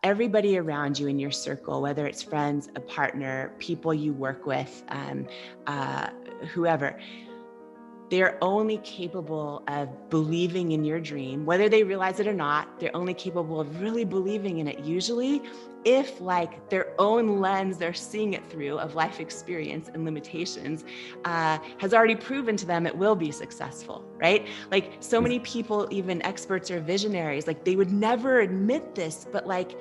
everybody around you in your circle, whether it's friends, a partner, people you work with, whoever, they're only capable of believing in your dream, whether they realize it or not. They're only capable of really believing in it, usually, if like their own lens they're seeing it through of life experience and limitations has already proven to them it will be successful, right? Like so many people, even experts or visionaries, like they would never admit this, but like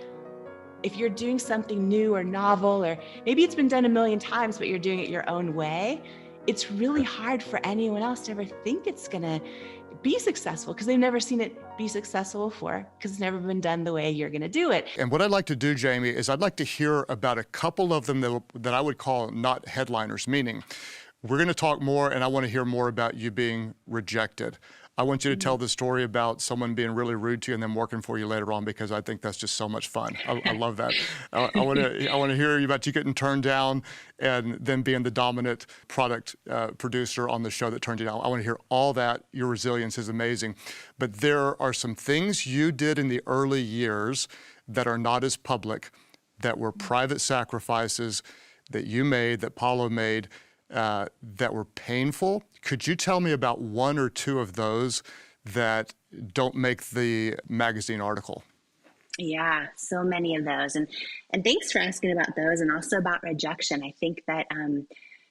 if you're doing something new or novel, or maybe it's been done a million times, but you're doing it your own way, it's really hard for anyone else to ever think it's gonna be successful because they've never seen it be successful before, because it's never been done the way you're gonna do it. And what I'd like to do, Jamie, is I'd like to hear about a couple of them that I would call not headliners, meaning we're gonna talk more and I wanna hear more about you being rejected. I want you to tell the story about someone being really rude to you and then working for you later on, because I think that's just so much fun. I love that. I want to hear about you getting turned down and then being the dominant product producer on the show that turned you down. I want to hear all that. Your resilience is amazing. But there are some things you did in the early years that are not as public, that were private sacrifices that you made, that Paulo made, that were painful. Could you tell me about one or two of those that don't make the magazine article? Yeah, so many of those. And thanks for asking about those, and also about rejection. I think that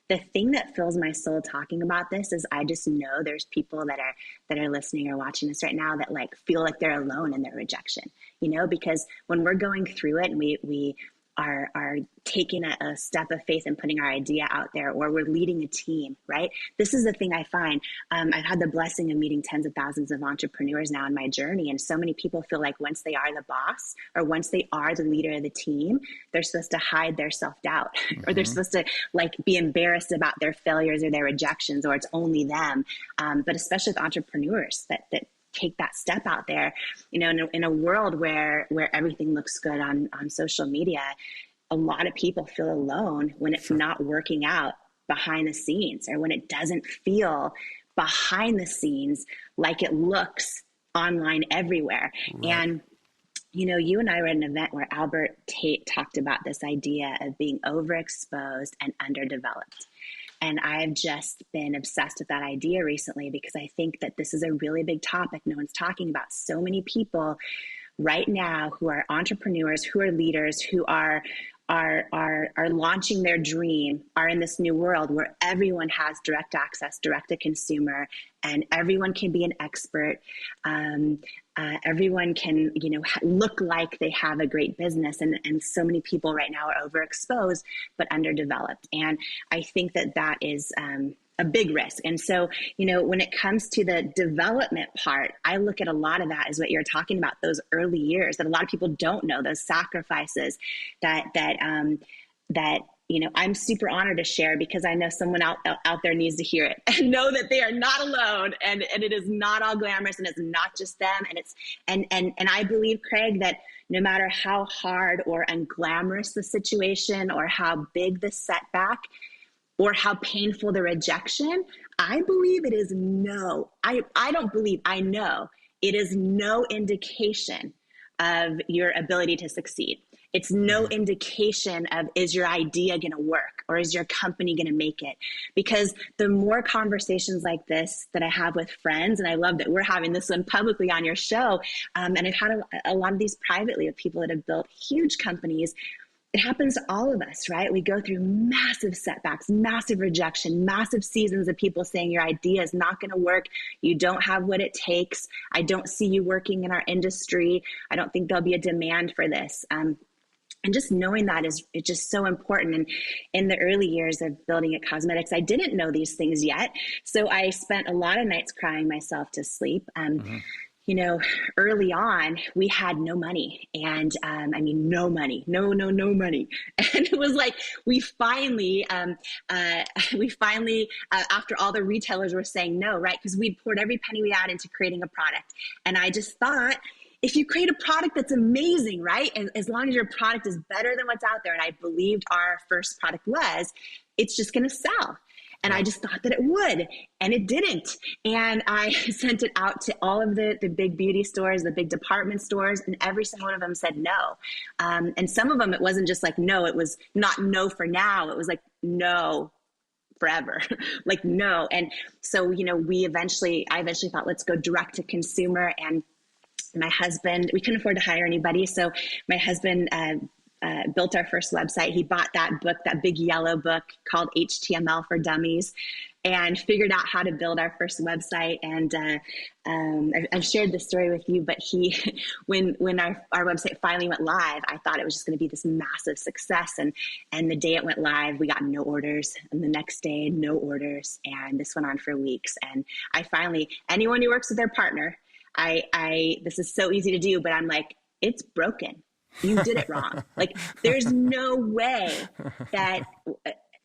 the thing that fills my soul talking about this is I just know there's people that are listening or watching this right now that like feel like they're alone in their rejection, because when we're going through it and we are taking a step of faith and putting our idea out there, or we're leading a team, right? This is the thing I find. I've had the blessing of meeting tens of thousands of entrepreneurs now in my journey. And so many people feel like once they are the boss, or once they are the leader of the team, they're supposed to hide their self-doubt or they're supposed to like be embarrassed about their failures or their rejections, or it's only them. But especially with entrepreneurs that take that step out there, in a world where everything looks good on social media, a lot of people feel alone when it's not working out behind the scenes, or when it doesn't feel behind the scenes like it looks online everywhere. Right. And you and I were at an event where Albert Tate talked about this idea of being overexposed and underdeveloped. And I've just been obsessed with that idea recently, because I think that this is a really big topic no one's talking about. So many people right now who are entrepreneurs, who are leaders, who are launching their dream, are in this new world where everyone has direct access, direct to consumer, and everyone can be an expert. Everyone can, look like they have a great business. And so many people right now are overexposed, but underdeveloped. And I think that is a big risk. And so, when it comes to the development part, I look at a lot of that as what you're talking about, those early years that a lot of people don't know, those sacrifices that I'm super honored to share, because I know someone out there needs to hear it and know that they are not alone, and it is not all glamorous, and it's not just them. And it's, and I believe, Craig, that no matter how hard or unglamorous the situation, or how big the setback, or how painful the rejection, I believe it is I know it is no indication of your ability to succeed. It's no indication of, is your idea going to work, or is your company going to make it? Because the more conversations like this that I have with friends, and I love that we're having this one publicly on your show, and I've had a lot of these privately with people that have built huge companies. It happens to all of us, right? We go through massive setbacks, massive rejection, massive seasons of people saying your idea is not going to work. You don't have what it takes. I don't see you working in our industry. I don't think there'll be a demand for this. And just knowing that it's just so important. And in the early years of building at Cosmetics, I didn't know these things yet. So I spent a lot of nights crying myself to sleep. Early on, we had no money, and no money. And it was like, we finally, after all the retailers were saying no, right? Because we'd poured every penny we had into creating a product. And I just thought, if you create a product that's amazing, right? And as long as your product is better than what's out there, and I believed our first product was, it's just going to sell. And I just thought that it would, and it didn't. And I sent it out to all of the big beauty stores, the big department stores, and every single one of them said no. And some of them, it wasn't just like no, it was not no for now. It was like no forever, like no. And so, you know, I eventually thought, let's go direct to consumer. And my husband, we couldn't afford to hire anybody. So my husband built our first website. He bought that book, that big yellow book called HTML for Dummies, and figured out how to build our first website. And I've shared this story with you, but when our website finally went live, I thought it was just going to be this massive success. And the day it went live, we got no orders. And the next day, no orders. And this went on for weeks. And I finally, anyone who works with their partner, this is so easy to do, but I'm like, it's broken. You did it wrong. Like, there's no way that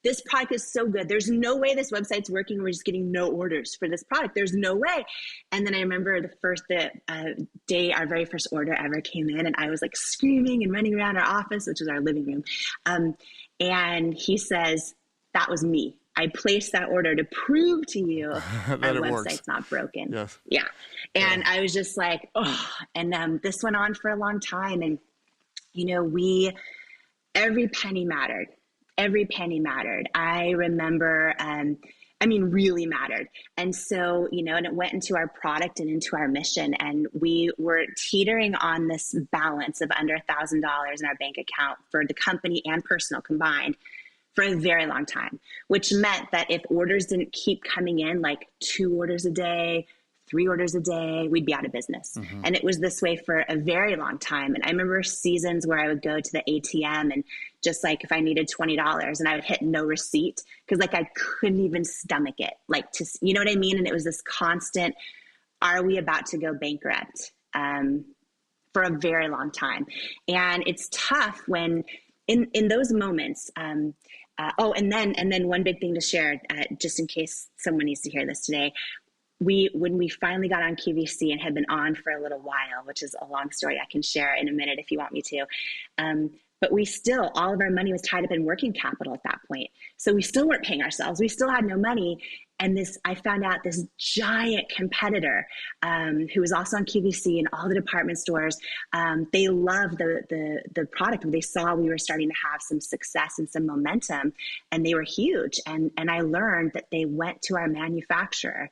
this product is so good. There's no way this website's working. We're just getting no orders for this product. There's no way. And then I remember the day our very first order ever came in, and I was like screaming and running around our office, which was our living room. And he says, that was me. I placed that order to prove to you our website's works. Not broken. Yes. Yeah. And I was just like, oh, and this went on for a long time. And, you know, every penny mattered. Every penny mattered. I remember, really mattered. And so, you know, and it went into our product and into our mission. And we were teetering on this balance of under $1,000 in our bank account for the company and personal combined for a very long time, which meant that if orders didn't keep coming in, like 2 orders a day, 3 orders a day, we'd be out of business. Mm-hmm. And it was this way for a very long time. And I remember seasons where I would go to the ATM and just like, if I needed $20 and I would hit no receipt, because like I couldn't even stomach it, like you know what I mean? And it was this constant, are we about to go bankrupt? For a very long time. And it's tough when in those moments, and then one big thing to share, just in case someone needs to hear this today, when we finally got on QVC and had been on for a little while, which is a long story I can share in a minute if you want me to, but all of our money was tied up in working capital at that point. So we still weren't paying ourselves. We still had no money. And I found out this giant competitor who was also on QVC and all the department stores, they loved the product. They saw we were starting to have some success and some momentum, and they were huge. And I learned that they went to our manufacturer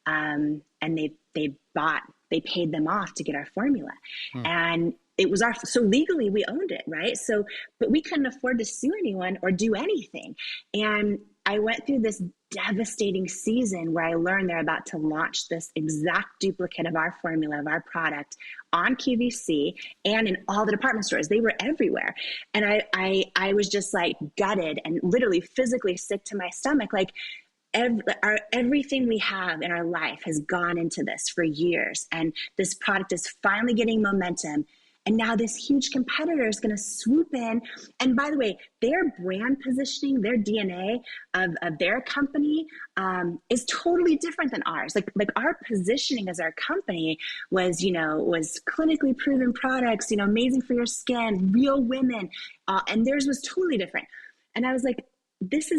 and they paid them off to get our formula. And it was so legally we owned it, right? So, but we couldn't afford to sue anyone or do anything. And I went through this devastating season where I learned they're about to launch this exact duplicate of our formula, of our product on QVC and in all the department stores. They were everywhere. And I was just like gutted and literally physically sick to my stomach. Like, everything we have in our life has gone into this for years. And this product is finally getting momentum. And now this huge competitor is going to swoop in. And by the way, their brand positioning, their DNA of their company is totally different than ours. Like our positioning as our company was clinically proven products, amazing for your skin, real women. And theirs was totally different. And I was like, this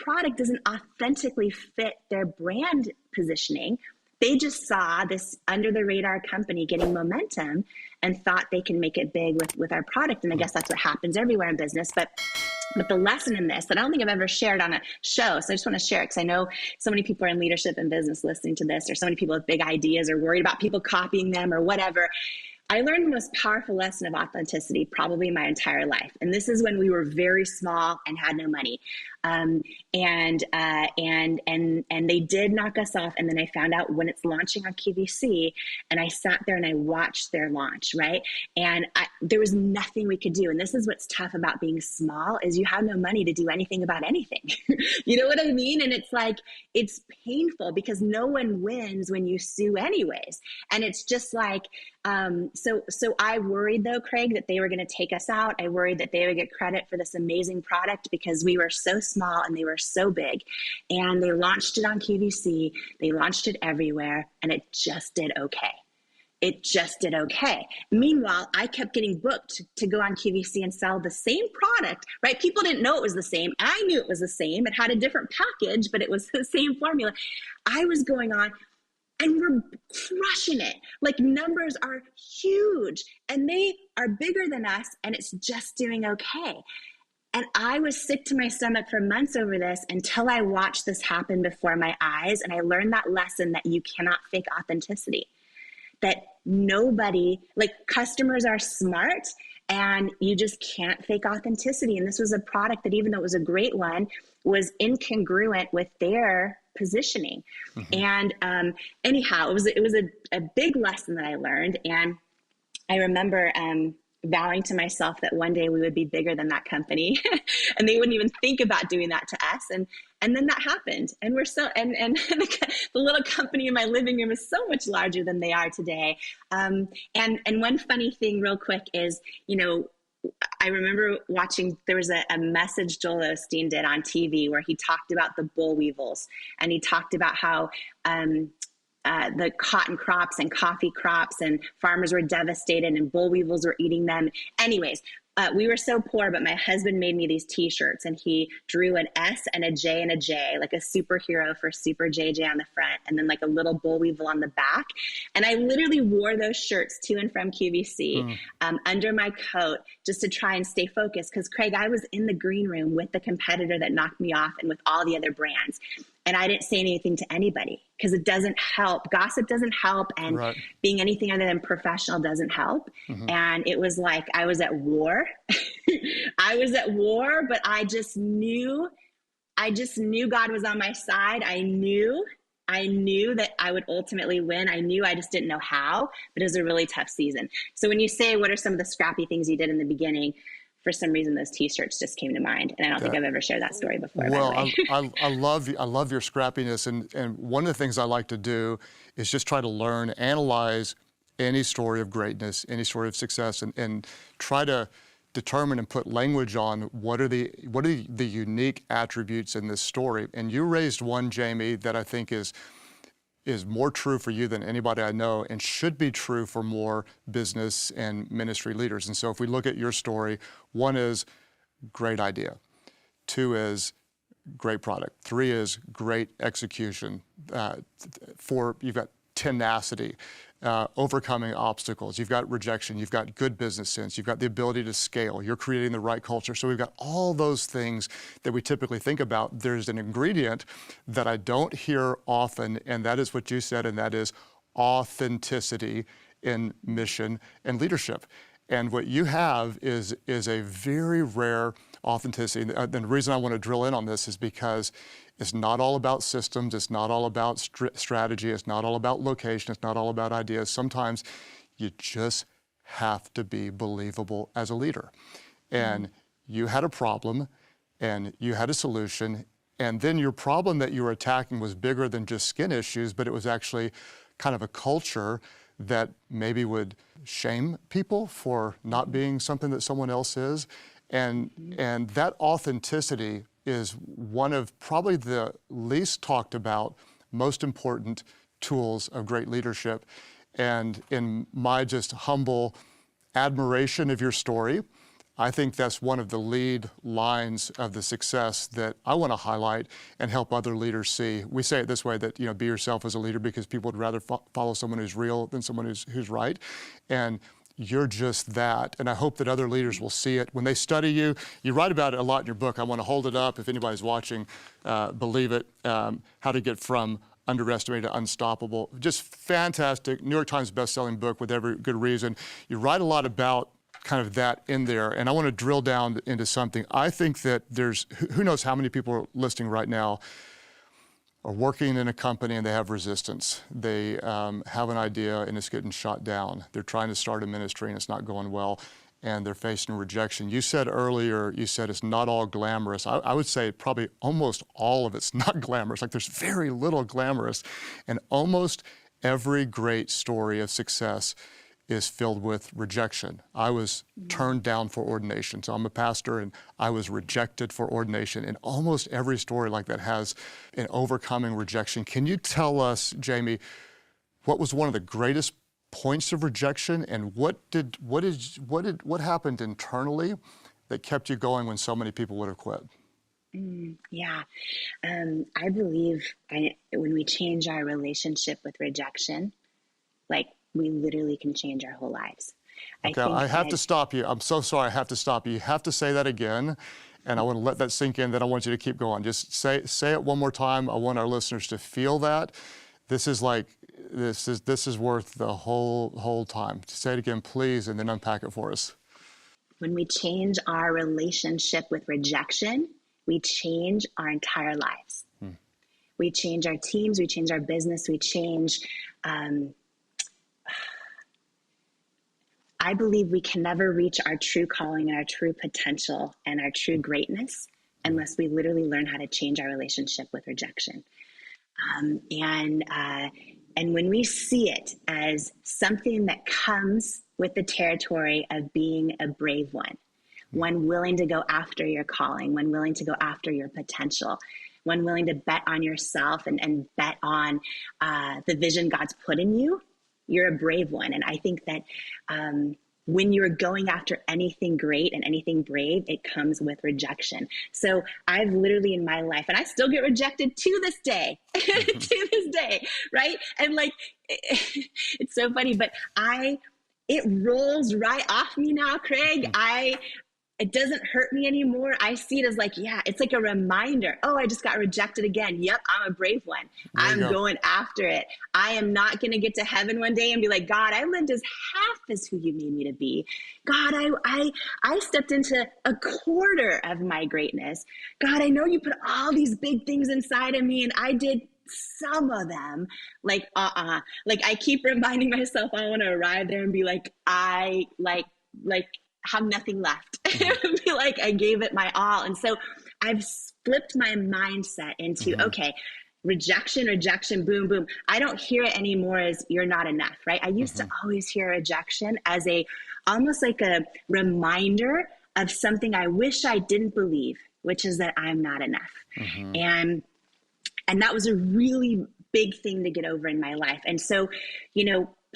product doesn't authentically fit their brand positioning. They just saw this under the radar company getting momentum and thought they can make it big with our product. And I guess that's what happens everywhere in business. But the lesson in this that I don't think I've ever shared on a show, so I just want to share it because I know so many people are in leadership and business listening to this, or so many people with big ideas or worried about people copying them or whatever. I learned the most powerful lesson of authenticity probably my entire life. And this is when we were very small and had no money. And they did knock us off. And then I found out when it's launching on QVC, and I sat there and I watched their launch, right? And there was nothing we could do. And this is what's tough about being small is you have no money to do anything about anything. You know what I mean? And it's like, it's painful because no one wins when you sue anyways. And it's just like, so I worried though, Craig, that they were going to take us out. I worried that they would get credit for this amazing product because we were so small and they were so big. And they launched it on QVC. They launched it everywhere, and it just did okay. it just did okay. Meanwhile, I kept getting booked to go on QVC and sell the same product, right? People didn't know it was the same. I knew it was the same. It had a different package, but it was the same formula. I was going on and we're crushing it. Like, numbers are huge and they are bigger than us, and it's just doing okay. And I was sick to my stomach for months over this until I watched this happen before my eyes. And I learned that lesson that you cannot fake authenticity. That nobody, like, customers are smart and you just can't fake authenticity. And this was a product that, even though it was a great one, was incongruent with their positioning. And anyhow, it was a big lesson that I learned. And I remember vowing to myself that one day we would be bigger than that company and they wouldn't even think about doing that to us. And then that happened. And we're so, and the little company in my living room is so much larger than they are today. And one funny thing real quick is, you know, I remember watching, there was a message Joel Osteen did on TV where he talked about the boll weevils, and he talked about how the cotton crops and coffee crops and farmers were devastated and boll weevils were eating them. Anyways, we were so poor, but my husband made me these t-shirts, and he drew an S and a J and a J, like a superhero for Super JJ on the front, and then like a little boll weevil on the back. And I literally wore those shirts to and from QVC under my coat just to try and stay focused. Because, Craig, I was in the green room with the competitor that knocked me off and with all the other brands. And I didn't say anything to anybody because it doesn't help. Gossip doesn't help. And being anything other than professional doesn't help. And it was like I was at war. I was at war, but I just knew God was on my side. I knew that I would ultimately win. I knew, I just didn't know how, but it was a really tough season. So when you say, what are some of the scrappy things you did in the beginning? For some reason, those t-shirts just came to mind. And I don't think I've ever shared that story before. Well, I love your scrappiness. And one of the things I like to do is just try to learn, analyze any story of greatness, any story of success, and try to determine and put language on what are the unique attributes in this story. And you raised one, Jamie, that I think is more true for you than anybody I know, and should be true for more business and ministry leaders. And so if we look at your story, one is great idea. Two is great product. Three is great execution. Four, you've got tenacity, overcoming obstacles. You've got rejection. You've got good business sense. You've got the ability to scale. You're creating the right culture. So we've got all those things that we typically think about. There's an ingredient that I don't hear often, and that is what you said, and that is authenticity in mission and leadership. And what you have is a very rare authenticity. And the reason I want to drill in on this is because it's not all about systems. It's not all about strategy. It's not all about location. It's not all about ideas. Sometimes you just have to be believable as a leader. And you had a problem, and you had a solution, and then your problem that you were attacking was bigger than just skin issues, but it was actually kind of a culture that maybe would shame people for not being something that someone else is. And that authenticity is one of probably the least talked about, most important tools of great leadership. And in my just humble admiration of your story, I think that's one of the lead lines of the success that I want to highlight and help other leaders see. We say it this way, that, be yourself as a leader, because people would rather follow someone who's real than someone who's right. And you're just that. And I hope that other leaders will see it. When they study you, you write about it a lot in your book. I want to hold it up if anybody's watching, believe it, How to Get From Underestimated to Unstoppable. Just fantastic, New York Times bestselling book with every good reason. You write a lot about kind of that in there. And I want to drill down into something. I think that there's, who knows how many people are listening right now are working in a company and they have resistance. They have an idea and it's getting shot down. They're trying to start a ministry and it's not going well, and they're facing rejection. You said earlier, it's not all glamorous. I would say probably almost all of it's not glamorous. Like, there's very little glamorous. And almost every great story of success is filled with rejection. I was turned down for ordination. So I'm a pastor, and I was rejected for ordination. And almost every story like that has an overcoming rejection. Can you tell us, Jamie, what was one of the greatest points of rejection, and what happened internally that kept you going when so many people would have quit? Yeah. I believe when we change our relationship with rejection, like we literally can change our whole lives. Okay, I have to stop you. I'm so sorry. I have to stop you. You have to say that again, and I want to let that sink in. Then I want you to keep going. Just say it one more time. I want our listeners to feel that. This is worth the whole time. Say it again, please, and then unpack it for us. When we change our relationship with rejection, we change our entire lives. We change our teams, we change our business, we change. I believe we can never reach our true calling and our true potential and our true greatness unless we literally learn how to change our relationship with rejection. And when we see it as something that comes with the territory of being a brave one willing to go after your calling, one willing to go after your potential, one willing to bet on yourself and bet on the vision God's put in you, you're a brave one. And I think that when you're going after anything great and anything brave, it comes with rejection. So I've literally in my life, and I still get rejected to this day, right? And like, it's so funny, but it rolls right off me now, Craig. It doesn't hurt me anymore. I see it as like, yeah, it's like a reminder. Oh, I just got rejected again. Yep, I'm a brave one. I'm going after it. I am not going to get to heaven one day and be like, God, I lived as half as who you made me to be. God, I stepped into a quarter of my greatness. God, I know you put all these big things inside of me and I did some of them. Like I keep reminding myself I want to arrive there and be like, I have nothing left. Be like, I gave it my all. And so I've flipped my mindset into, okay, rejection, boom, boom. I don't hear it anymore as you're not enough, right? I used to always hear rejection as almost like a reminder of something I wish I didn't believe, which is that I'm not enough. And that was a really big thing to get over in my life. And so,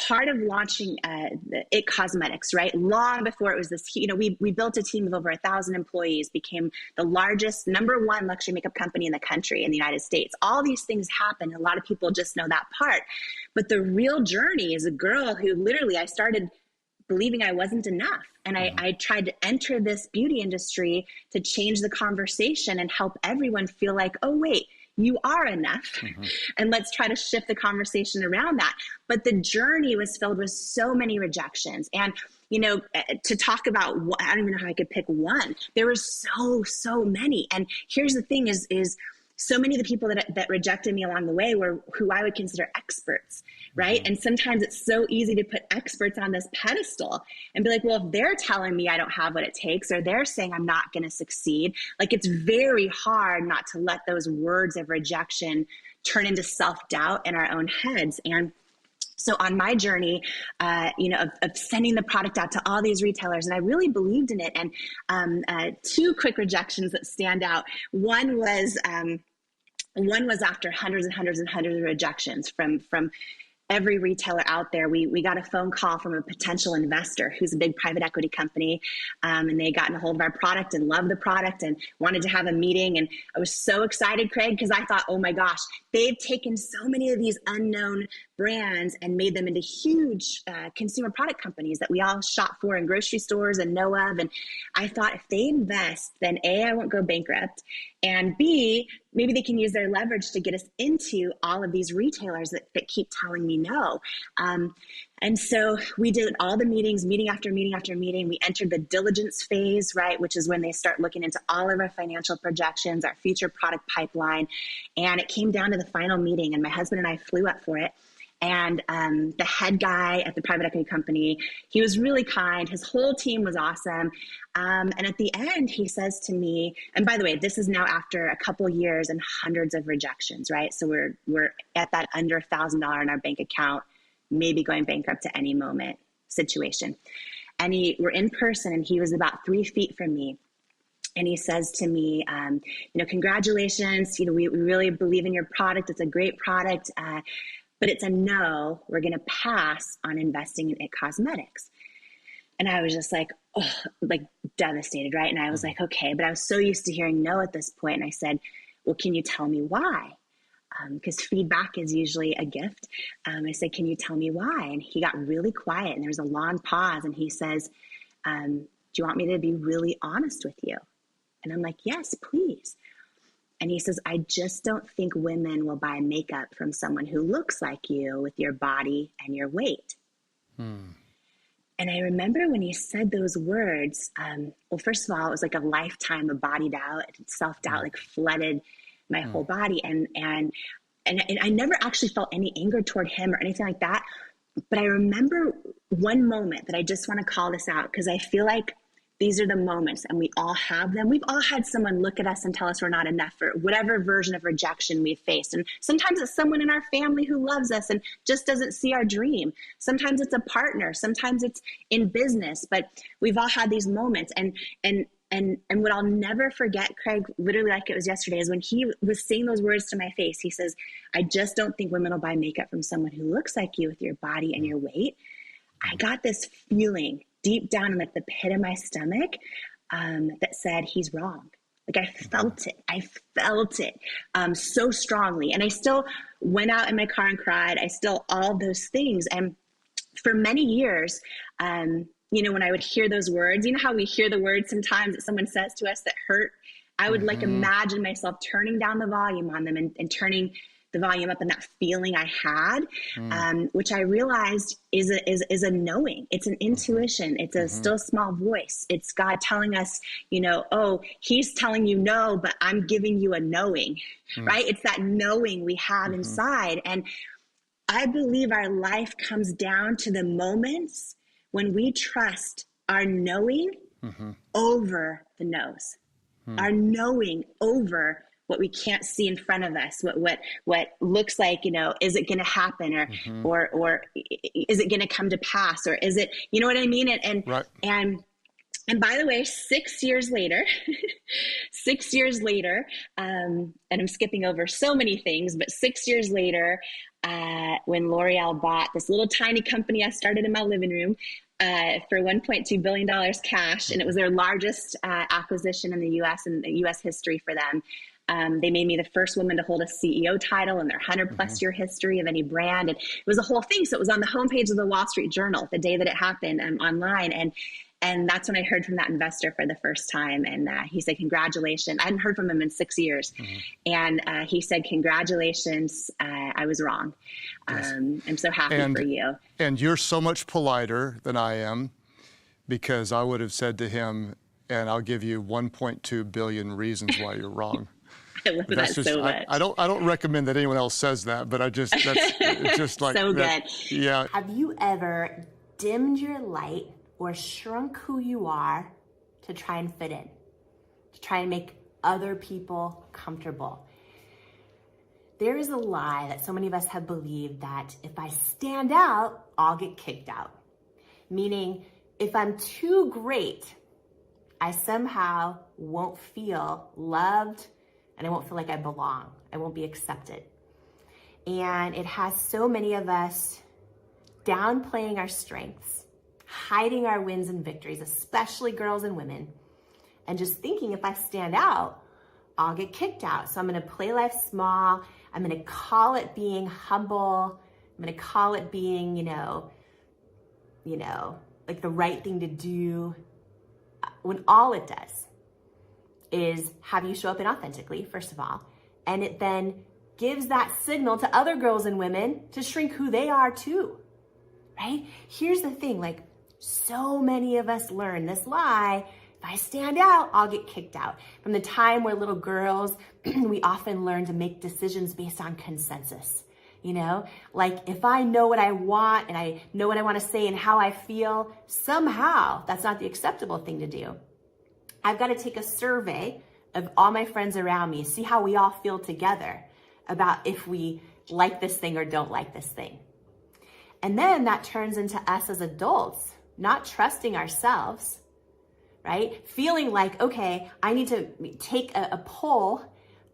part of launching the It Cosmetics, right? Long before it was this, we built a team of over 1,000 employees, became the largest, #1 luxury makeup company in the country, in the United States. All these things happen. A lot of people just know that part. But the real journey is a girl who literally, I started believing I wasn't enough. And I tried to enter this beauty industry to change the conversation and help everyone feel like, oh, wait, you are enough. And let's try to shift the conversation around that. But the journey was filled with so many rejections. And, to talk about, I don't even know how I could pick one. There were so many. And here's the thing is so many of the people that rejected me along the way were who I would consider experts, right? And sometimes it's so easy to put experts on this pedestal and be like, well, if they're telling me I don't have what it takes, or they're saying I'm not going to succeed, like it's very hard not to let those words of rejection turn into self-doubt in our own heads. And so on my journey, of sending the product out to all these retailers, and I really believed in it. And two quick rejections that stand out. One was after hundreds and hundreds and hundreds of rejections from every retailer out there. We got a phone call from a potential investor who's a big private equity company, and they gotten a hold of our product and loved the product and wanted to have a meeting. And I was so excited, Craig, because I thought, oh my gosh, they've taken so many of these unknown brands and made them into huge consumer product companies that we all shop for in grocery stores and know of. And I thought, if they invest, then A, I won't go bankrupt, and B, maybe they can use their leverage to get us into all of these retailers that keep telling me no. And so we did all the meetings, meeting after meeting after meeting. We entered the diligence phase, right, which is when they start looking into all of our financial projections, our future product pipeline. And it came down to the final meeting, and my husband and I flew up for it. And the head guy at the private equity company, he was really kind. His whole team was awesome. And at the end, he says to me, and by the way, this is now after a couple years and hundreds of rejections, right? So we're at that under $1,000 in our bank account, maybe going bankrupt at any moment situation. And we're in person, and he was about 3 feet from me. And he says to me, congratulations, we really believe in your product. It's a great product. but it's a no, we're going to pass on investing in cosmetics. And I was just like, oh, like devastated, right? And I was like, okay, but I was so used to hearing no at this point. And I said, well, can you tell me why? Because feedback is usually a gift. I said, can you tell me why? And he got really quiet, and there was a long pause, and he says, do you want me to be really honest with you? And I'm like, yes, please. And he says, I just don't think women will buy makeup from someone who looks like you with your body and your weight. And I remember when he said those words, well, first of all, it was like a lifetime of body doubt, self-doubt, like flooded my whole body. And I never actually felt any anger toward him or anything like that. But I remember one moment that I just want to call this out, because I feel like these are the moments, and we all have them. We've all had someone look at us and tell us we're not enough, or whatever version of rejection we've faced. And sometimes it's someone in our family who loves us and just doesn't see our dream. Sometimes it's a partner. Sometimes it's in business. But we've all had these moments. And what I'll never forget, Craig, literally like it was yesterday, is when he was saying those words to my face. He says, I just don't think women will buy makeup from someone who looks like you with your body and your weight. I got this feeling deep down in like the pit of my stomach that said he's wrong. Like I felt it so strongly. And I still went out in my car and cried. I still, all those things. And for many years, you know, when I would hear those words, you know how we hear the words sometimes that someone says to us that hurt, I would like imagine myself turning down the volume on them and turning the volume up, and that feeling I had, which I realized is a knowing. It's an intuition. It's a still small voice. It's God telling us, you know, oh, he's telling you no, but I'm giving you a knowing, right? It's that knowing we have inside. And I believe our life comes down to the moments when we trust our knowing over the no's, our knowing over what we can't see in front of us, what looks like, you know, is it going to happen, or is it going to come to pass, or is it, you know what I mean? And by the way, 6 years later, and I'm skipping over so many things, but 6 years later, when L'Oreal bought this little tiny company I started in my living room, for $1.2 billion cash, and it was their largest acquisition in the U.S. and U.S. history for them. They made me the first woman to hold a CEO title in their 100+ year history of any brand. And it was a whole thing. So it was on the homepage of the Wall Street Journal the day that it happened, online. And that's when I heard from that investor for the first time. And he said, congratulations. I hadn't heard from him in 6 years. And he said, congratulations. I was wrong. Yes. I'm so happy for you. And you're so much politer than I am, because I would have said to him, and I'll give you 1.2 billion reasons why you're wrong. I love that so much. I don't recommend that anyone else says that, but that's just like so that, good. Yeah. Have you ever dimmed your light or shrunk who you are to try and fit in, to try and make other people comfortable? There is a lie that so many of us have believed that if I stand out, I'll get kicked out. Meaning, if I'm too great, I somehow won't feel loved, and I won't feel like I belong. I won't be accepted. And it has so many of us downplaying our strengths, hiding our wins and victories, especially girls and women, and just thinking if I stand out, I'll get kicked out. So I'm going to play life small. I'm going to call it being humble. I'm going to call it being, you know, like the right thing to do, when all it does is have you show up inauthentically, first of all, and it then gives that signal to other girls and women to shrink who they are too, right? Here's the thing, like so many of us learn this lie, if I stand out, I'll get kicked out. From the time we're little girls, we often learn to make decisions based on consensus. You know, like if I know what I want and I know what I want to say and how I feel, somehow that's not the acceptable thing to do. I've got to take a survey of all my friends around me, see how we all feel together about if we like this thing or don't like this thing. And then that turns into us as adults, not trusting ourselves, right? Feeling like, okay, I need to take a poll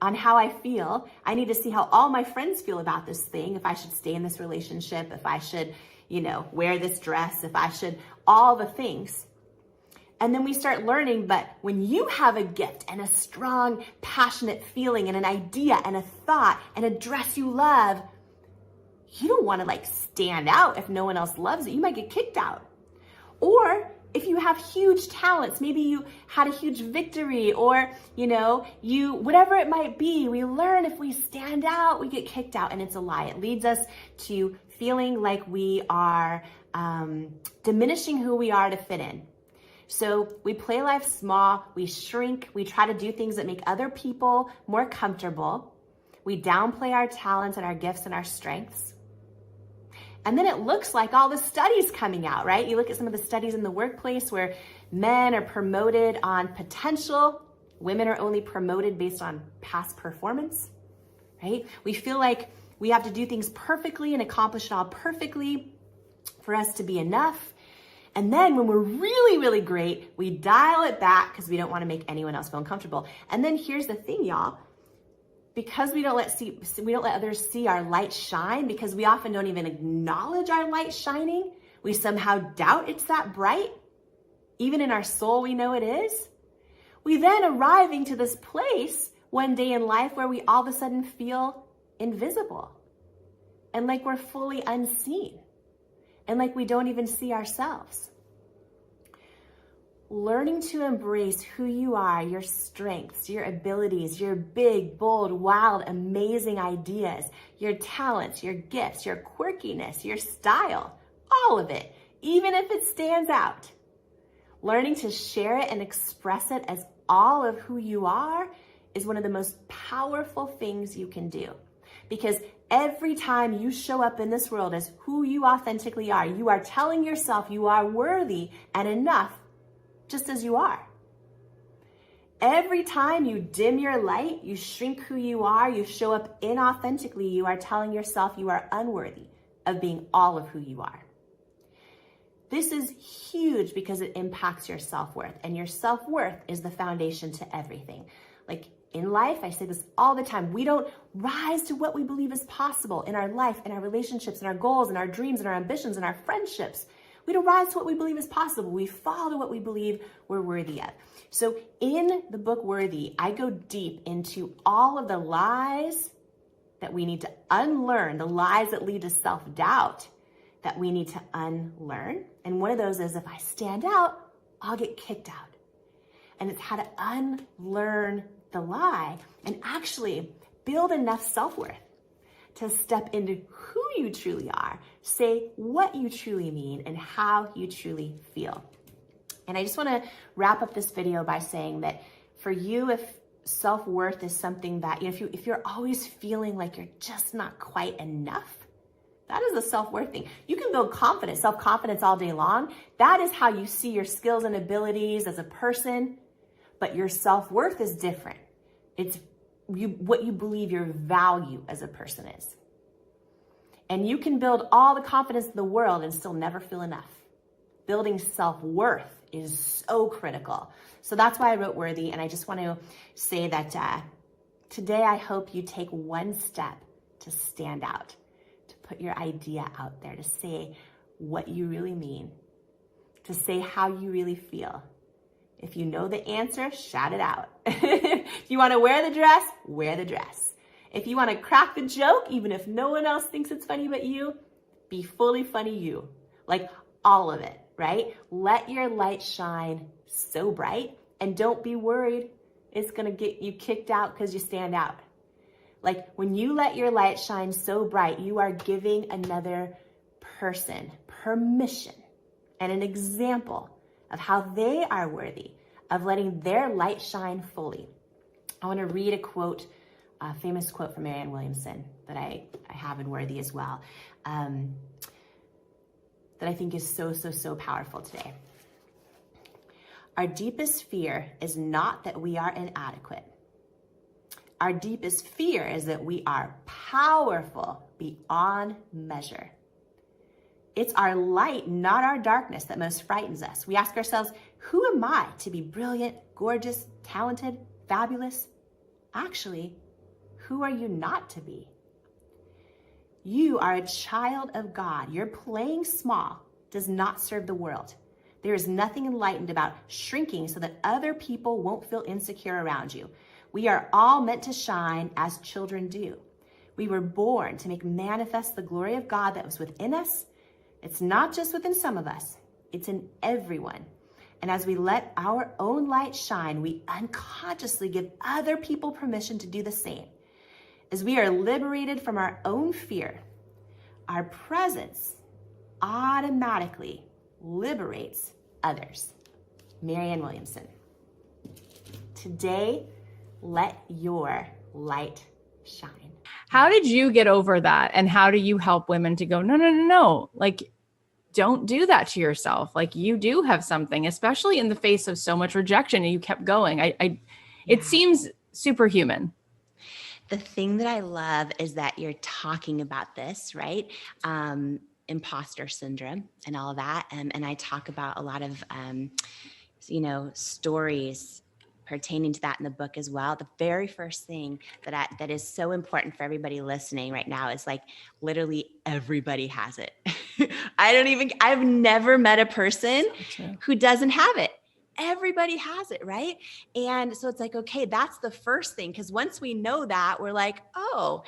on how I feel. I need to see how all my friends feel about this thing, if I should stay in this relationship, if I should, wear this dress, if I should, all the things. And then we start learning, but when you have a gift and a strong, passionate feeling and an idea and a thought and a dress you love, you don't want to stand out if no one else loves it. You might get kicked out. Or if you have huge talents, maybe you had a huge victory, or, whatever it might be, we learn if we stand out, we get kicked out, and it's a lie. It leads us to feeling like we are diminishing who we are to fit in. So we play life small, we shrink, we try to do things that make other people more comfortable. We downplay our talents and our gifts and our strengths. And then it looks like all the studies coming out, right? You look at some of the studies in the workplace where men are promoted on potential, women are only promoted based on past performance, right? We feel like we have to do things perfectly and accomplish it all perfectly for us to be enough. And then when we're really, really great, we dial it back because we don't want to make anyone else feel uncomfortable. And then here's the thing, y'all. Because we don't let others see our light shine, because we often don't even acknowledge our light shining, we somehow doubt it's that bright. Even in our soul, we know it is. We then arriving to this place one day in life where we all of a sudden feel invisible and like we're fully unseen and like we don't even see ourselves. Learning to embrace who you are, your strengths, your abilities, your big, bold, wild, amazing ideas, your talents, your gifts, your quirkiness, your style, all of it, even if it stands out. Learning to share it and express it as all of who you are is one of the most powerful things you can do. Because every time you show up in this world as who you authentically are, you are telling yourself you are worthy and enough just as you are. Every time you dim your light, you shrink who you are, you show up inauthentically, you are telling yourself you are unworthy of being all of who you are. This is huge because it impacts your self-worth, and your self-worth is the foundation to everything. Like in life, I say this all the time, we don't rise to what we believe is possible in our life, in our relationships, in our goals, in our dreams, in our ambitions, in our friendships. We don't rise to what we believe is possible. We fall to what we believe we're worthy of. So in the book Worthy, I go deep into all of the lies that we need to unlearn, the lies that lead to self-doubt that we need to unlearn. And one of those is, if I stand out, I'll get kicked out. And it's how to unlearn the lie and actually build enough self-worth to step into who you truly are, say what you truly mean, and how you truly feel. And I just want to wrap up this video by saying that for you, if self-worth is something that, if you're always feeling like you're just not quite enough, that is a self-worth thing. You can build confidence, self-confidence all day long. That is how you see your skills and abilities as a person, but your self-worth is different. It's what you believe your value as a person is. And you can build all the confidence in the world and still never feel enough. Building self-worth is so critical. So that's why I wrote Worthy. And I just want to say that today I hope you take one step to stand out, to put your idea out there, to say what you really mean, to say how you really feel. If you know the answer, shout it out. If you want to wear the dress, wear the dress. If you want to crack the joke, even if no one else thinks it's funny but you, be fully funny you. Like all of it, right? Let your light shine so bright, and don't be worried it's going to get you kicked out because you stand out. Like when you let your light shine so bright, you are giving another person permission and an example of how they are worthy of letting their light shine fully. I want to read a quote, a famous quote from Marianne Williamson that I have in Worthy as well, that I think is so powerful today. Our deepest fear is not that we are inadequate. Our deepest fear is that we are powerful beyond measure. It's our light, not our darkness, that most frightens us. We ask ourselves, who am I to be brilliant, gorgeous, talented, fabulous? Actually, who are you not to be? You are a child of God. Your playing small does not serve the world. There is nothing enlightened about shrinking so that other people won't feel insecure around you. We are all meant to shine as children do. We were born to make manifest the glory of God that was within us. It's not just within some of us, it's in everyone. And as we let our own light shine, we unconsciously give other people permission to do the same. As we are liberated from our own fear, our presence automatically liberates others. Marianne Williamson. Today, let your light shine. How did you get over that? And how do you help women to go, no, no, no, no. Like, don't do that to yourself. Like, you do have something, especially in the face of so much rejection, and you kept going. It seems superhuman. The thing that I love is that you're talking about this, right? Imposter syndrome and all of that. And I talk about a lot of, stories pertaining to that in the book as well. The very first thing that is so important for everybody listening right now is like, literally everybody has it. I've never met a person who doesn't have it. Everybody has it, right? And so it's like, okay, that's the first thing. Because once we know that, we're like, oh,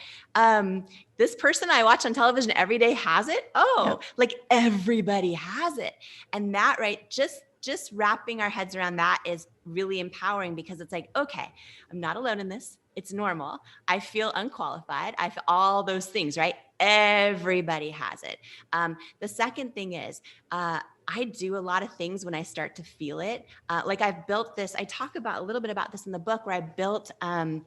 this person I watch on television every day has it. Oh, yep. Like everybody has it. And that, right, just wrapping our heads around that is really empowering, because it's like, okay, I'm not alone in this. It's normal. I feel unqualified. I feel all those things, right? Everybody has it. The second thing is, I do a lot of things when I start to feel it. Like I've built this, I talk about a little bit about this in the book, where I built kind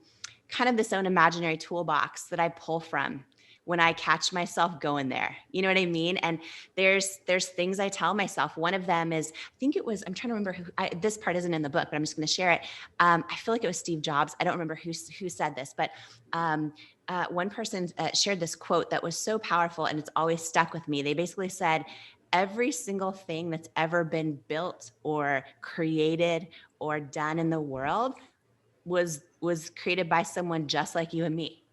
of this own imaginary toolbox that I pull from when I catch myself going there. You know what I mean? And there's things I tell myself. One of them is, I'm trying to remember this part isn't in the book, but I'm just going to share it. I feel like it was Steve Jobs. I don't remember who said this, but one person shared this quote that was so powerful, and it's always stuck with me. They basically said, every single thing that's ever been built or created or done in the world was created by someone just like you and me.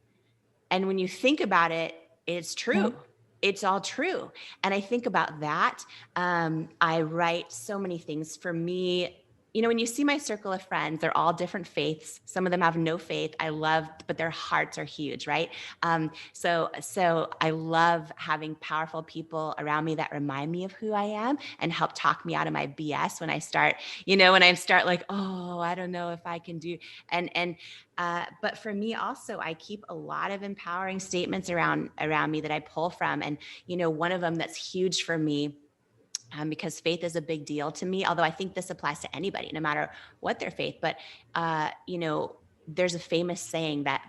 And when you think about it, it's true. Mm-hmm. It's all true. And I think about that. I write so many things. For me, when you see my circle of friends, they're all different faiths. Some of them have no faith. But their hearts are huge, right? So I love having powerful people around me that remind me of who I am and help talk me out of my BS when I start, like, oh, I don't know if I can do. But for me also, I keep a lot of empowering statements around me that I pull from. And, one of them that's huge for me, because faith is a big deal to me, although I think this applies to anybody, no matter what their faith. But, there's a famous saying that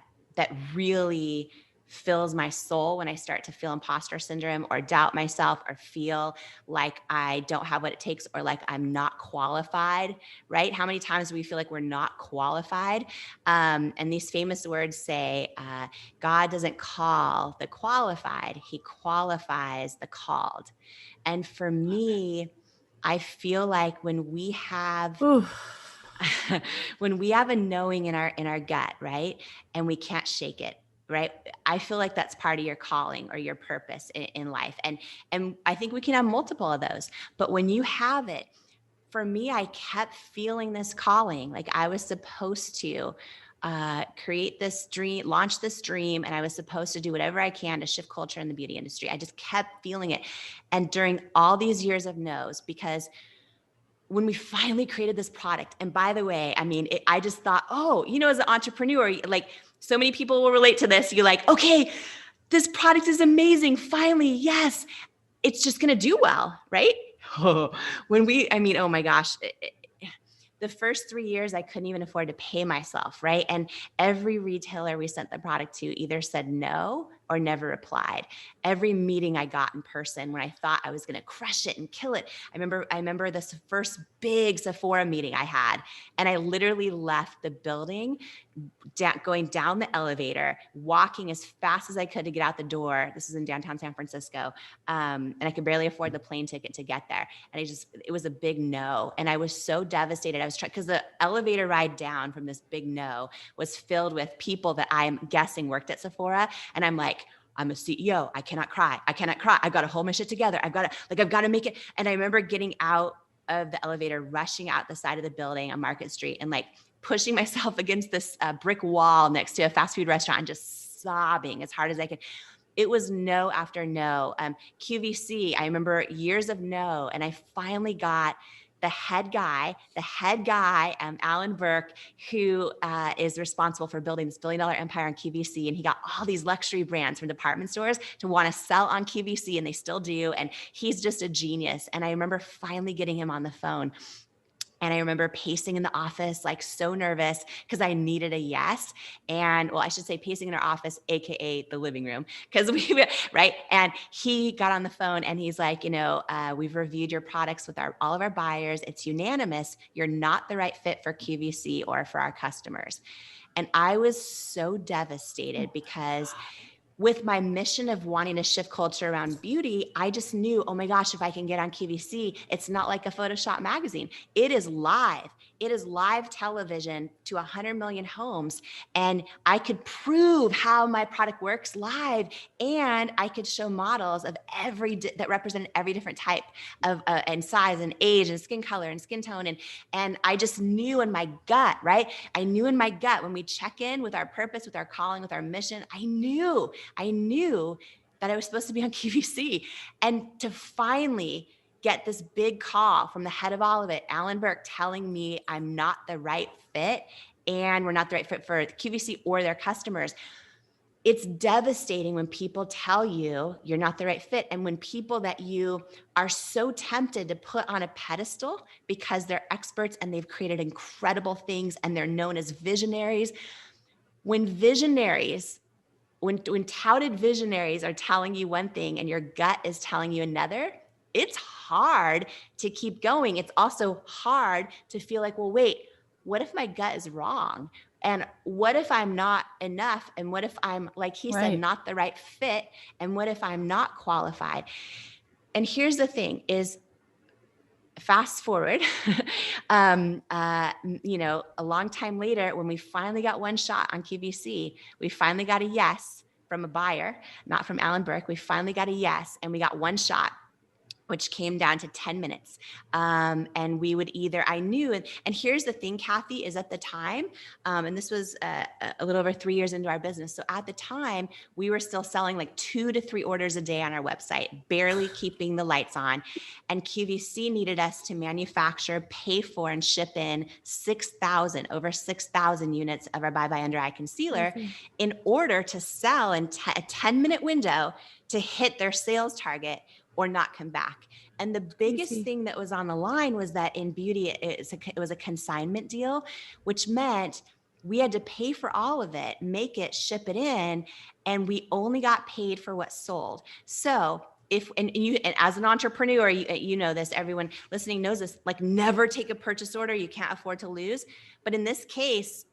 really fills my soul when I start to feel imposter syndrome or doubt myself or feel like I don't have what it takes or like I'm not qualified, right? How many times do we feel like we're not qualified? And these famous words say, God doesn't call the qualified, he qualifies the called. And for me, I feel like when we have a knowing in our gut, right? And we can't shake it, right? I feel like that's part of your calling or your purpose in life. And I think we can have multiple of those. But when you have it, for me, I kept feeling this calling, like I was supposed to create this dream, launch this dream, and I was supposed to do whatever I can to shift culture in the beauty industry. I just kept feeling it. And during all these years of no's, because when we finally created this product, and by the way, I just thought, as an entrepreneur, like so many people will relate to this. You're like, okay, this product is amazing. Finally, yes, it's just going to do well, right? Oh my gosh. The first 3 years, I couldn't even afford to pay myself, right? And every retailer we sent the product to either said no, or never replied. Every meeting I got in person when I thought I was going to crush it and kill it. I remember this first big Sephora meeting I had, and I literally left the building going down the elevator, walking as fast as I could to get out the door. This is in downtown San Francisco. And I could barely afford the plane ticket to get there. And it was a big no. And I was so devastated. I was trying, because the elevator ride down from this big no was filled with people that I'm guessing worked at Sephora. And I'm like, I'm a CEO. I cannot cry. I got to hold my shit together. I've got to make it. And I remember getting out of the elevator, rushing out the side of the building on Market Street, and like pushing myself against this brick wall next to a fast food restaurant and just sobbing as hard as I could. It was no after no. QVC, I remember years of no. And I finally got the head guy, Alan Burke, who is responsible for building this $1 billion empire on QVC. And he got all these luxury brands from department stores to want to sell on QVC, and they still do. And he's just a genius. And I remember finally getting him on the phone. And I remember pacing in the office, like so nervous because I needed a yes. And well, I should say pacing in our office, AKA the living room, because right. And he got on the phone and he's like, we've reviewed your products with all of our buyers. It's unanimous. You're not the right fit for QVC or for our customers. And I was so devastated because with my mission of wanting to shift culture around beauty, I just knew, oh my gosh, if I can get on QVC, it's not like a Photoshop magazine. It is live. It is live television to 100 million homes. And I could prove how my product works live. And I could show models of that represented every different type of and size and age and skin color and skin tone. And I just knew in my gut, right? I knew in my gut when we check in with our purpose, with our calling, with our mission, I knew that I was supposed to be on QVC. And to finally get this big call from the head of all of it, Alan Burke, telling me I'm not the right fit and we're not the right fit for QVC or their customers. It's devastating when people tell you you're not the right fit, and when people that you are so tempted to put on a pedestal because they're experts and they've created incredible things and they're known as visionaries. When touted visionaries are telling you one thing and your gut is telling you another, it's hard to keep going. It's also hard to feel like, well, wait, what if my gut is wrong? And what if I'm not enough? And what if I'm, like he said, not the right fit? And what if I'm not qualified? And here's the thing is, fast forward, a long time later, when we finally got one shot on QVC, we finally got a yes from a buyer, not from Alan Burke. We finally got a yes, and we got one shot, which came down to 10 minutes. And we would I knew, and here's the thing, Kathy, is at the time, and this was a little over 3 years into our business. So at the time, we were still selling like 2 to 3 orders a day on our website, barely keeping the lights on. And QVC needed us to manufacture, pay for, and ship in over 6,000 units of our Bye Bye Under Eye Concealer in order to sell in a 10-minute window to hit their sales target or not come back. And the biggest thing that was on the line was that in beauty, it was a consignment deal, which meant we had to pay for all of it, make it, ship it in, and we only got paid for what sold. So and as an entrepreneur, you know this, everyone listening knows this, like never take a purchase order you can't afford to lose. But in this case,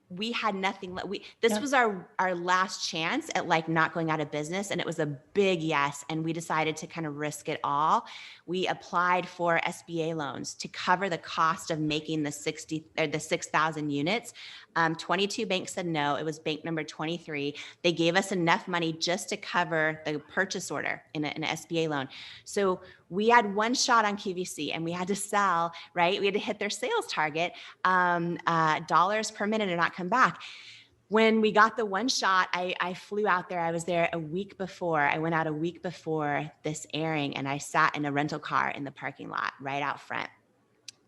we had nothing. This was our last chance at like not going out of business. And it was a big yes. And we decided to kind of risk it all. We applied for SBA loans to cover the cost of making the 6,000 units. 22 banks said no. It was bank number 23. They gave us enough money just to cover the purchase order in an SBA loan. So we had one shot on QVC and we had to sell, right? We had to hit their sales target, dollars per minute or not come back. When we got the one shot, I flew out there. I was there a week before. I went out a week before this airing, and I sat in a rental car in the parking lot right out front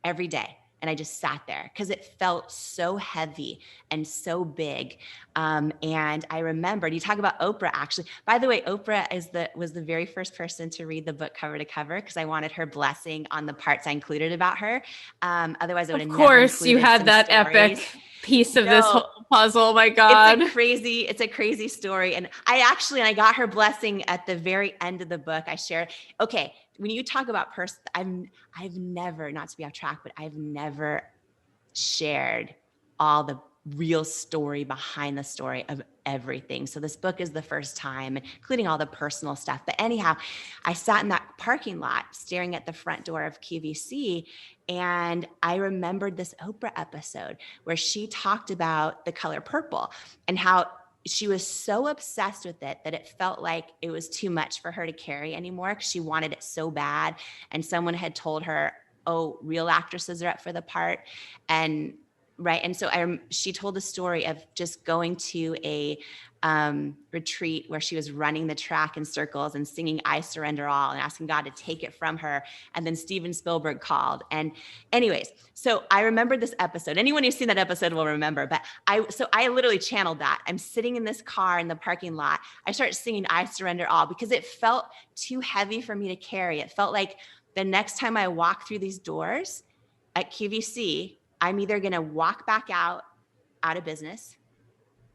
every day. And I just sat there because it felt so heavy and so big. And I remembered, you talk about Oprah, actually. By the way, Oprah was the very first person to read the book cover to cover because I wanted her blessing on the parts I included about her. Otherwise, I would have never included you had that stories. epic piece of this whole puzzle. My God. It's a crazy story. And I got her blessing at the very end of the book. I shared, okay, when you talk about I've never, not to be off track, but I've never shared all the real story behind the story of everything. So this book is the first time, including all the personal stuff. But anyhow, I sat in that parking lot staring at the front door of QVC, and I remembered this Oprah episode where she talked about the color purple and how she was so obsessed with it that it felt like it was too much for her to carry anymore because she wanted it so bad. And someone had told her, oh, real actresses are up for the part. And right. And so she told the story of just going to a retreat where she was running the track in circles and singing I Surrender All and asking God to take it from her. And then Steven Spielberg called. And anyways, so I remembered this episode. Anyone who's seen that episode will remember, but I literally channeled that. I'm sitting in this car in the parking lot. I start singing I Surrender All because it felt too heavy for me to carry. It felt like the next time I walk through these doors at QVC, I'm either going to walk back out of business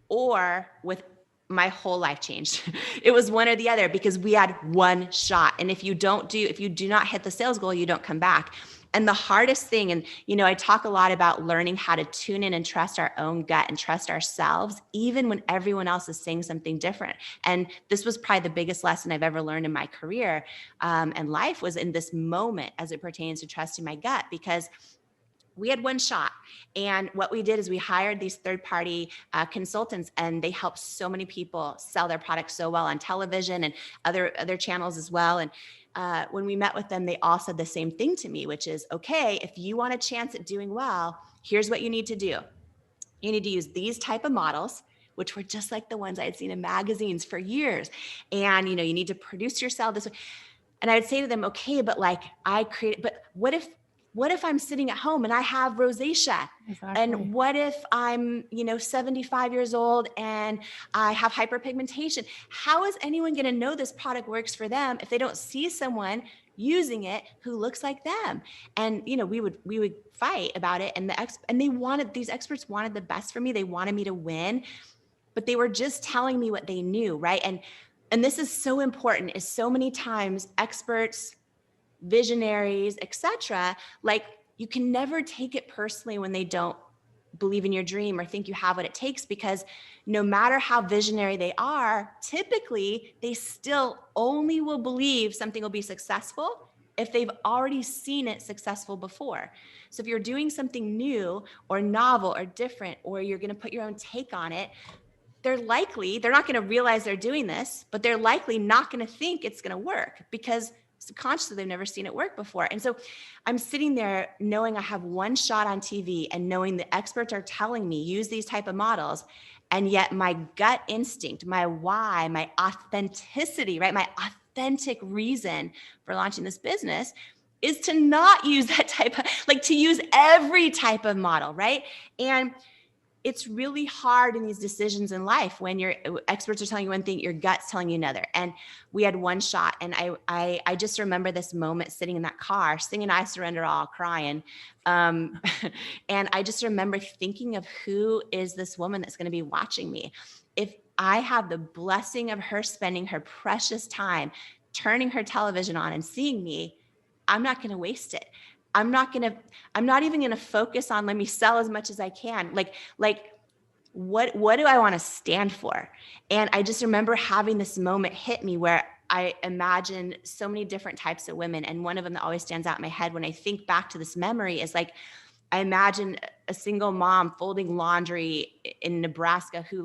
or with my whole life changed. It was one or the other because we had one shot. And if you do not hit the sales goal, you don't come back. And the hardest thing, and I talk a lot about learning how to tune in and trust our own gut and trust ourselves, even when everyone else is saying something different. And this was probably the biggest lesson I've ever learned in my career and life was in this moment as it pertains to trusting my gut, because we had one shot. And what we did is we hired these third-party consultants, and they helped so many people sell their products so well on television and other channels as well. And when we met with them, they all said the same thing to me, which is, okay, if you want a chance at doing well, here's what you need to do. You need to use these type of models, which were just like the ones I had seen in magazines for years. And, you need to produce yourself this way. And I would say to them, okay, but but what if I'm sitting at home and I have rosacea? Exactly. And what if I'm, 75 years old and I have hyperpigmentation? How is anyone going to know this product works for them if they don't see someone using it who looks like them? And, we would fight about it. And these experts wanted the best for me. They wanted me to win, but they were just telling me what they knew. Right. And this is so important, is so many times experts, visionaries, etc., you can never take it personally when they don't believe in your dream or think you have what it takes, because no matter how visionary they are, typically they still only will believe something will be successful if they've already seen it successful before. So if you're doing something new or novel or different, or you're going to put your own take on it, they're not going to realize they're doing this, but they're likely not going to think it's going to work because subconsciously they've never seen it work before. And so I'm sitting there knowing I have one shot on TV and knowing the experts are telling me use these type of models. And yet my gut instinct, my why, my authenticity, right? My authentic reason for launching this business is to not use that type of, to use every type of model, right? And it's really hard in these decisions in life when your experts are telling you one thing, your gut's telling you another. And we had one shot. And I just remember this moment sitting in that car, singing I Surrender All, crying. And I just remember thinking of, who is this woman that's going to be watching me? If I have the blessing of her spending her precious time turning her television on and seeing me, I'm not going to waste it. I'm not even going to focus on, let me sell as much as I can. What do I want to stand for? And I just remember having this moment hit me where I imagine so many different types of women. And one of them that always stands out in my head when I think back to this memory is I imagine a single mom folding laundry in Nebraska who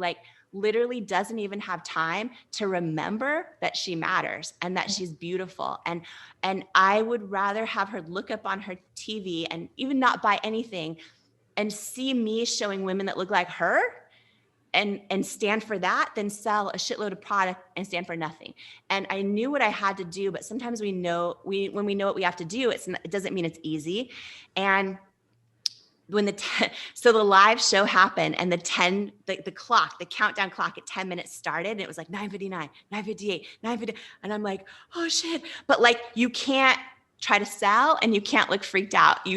literally doesn't even have time to remember that she matters and that she's beautiful. And I would rather have her look up on her TV and even not buy anything and see me showing women that look like her and stand for that than sell a shitload of product and stand for nothing. And I knew what I had to do, but sometimes when we know what we have to do, it doesn't mean it's easy. And when so the live show happened and the countdown clock at 10 minutes started, and it was 9:59, 9:58, 9:50. And I'm like, oh shit. But you can't try to sell and you can't look freaked out,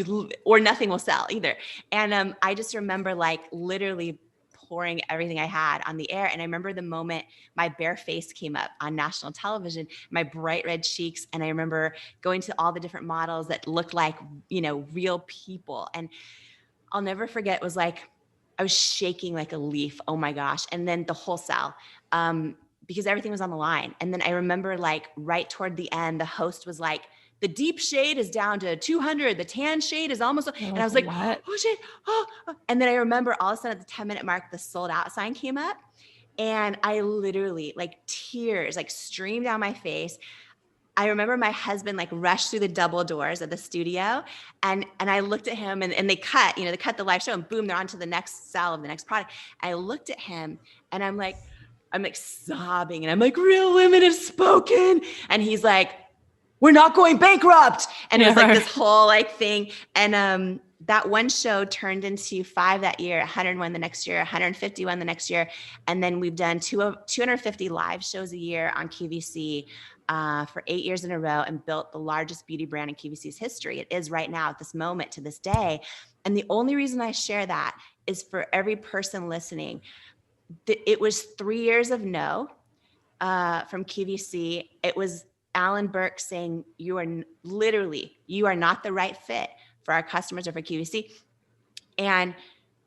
or nothing will sell either. And I just remember literally pouring everything I had on the air. And I remember the moment my bare face came up on national television, my bright red cheeks. And I remember going to all the different models that looked like, real people. And I'll never forget, it was like, I was shaking like a leaf. Oh my gosh. And then the whole cell, because everything was on the line. And then I remember like right toward the end, the host was like, the deep shade is down to 200. The tan shade is almost, and I was like, what? oh shit. Oh. And then I remember all of a sudden at the 10-minute mark, the sold out sign came up, and I literally like tears like streamed down my face. I remember my husband like rushed through the double doors of the studio, and I looked at him, and they cut the live show, and boom, they're on to the next cell of the next product. I looked at him and I'm like sobbing, and I'm like, real women have spoken. And he's like, we're not going bankrupt. And it was like this whole like thing. And that one show turned into 5 that year, 101 the next year, 151 the next year. And then we've done 250 live shows a year on QVC for 8 years in a row, and built the largest beauty brand in QVC's history. It is right now at this moment, to this day. And the only reason I share that is for every person listening. It was 3 years of no from QVC. It was Alan Burke saying, you are not the right fit for our customers or for QVC. And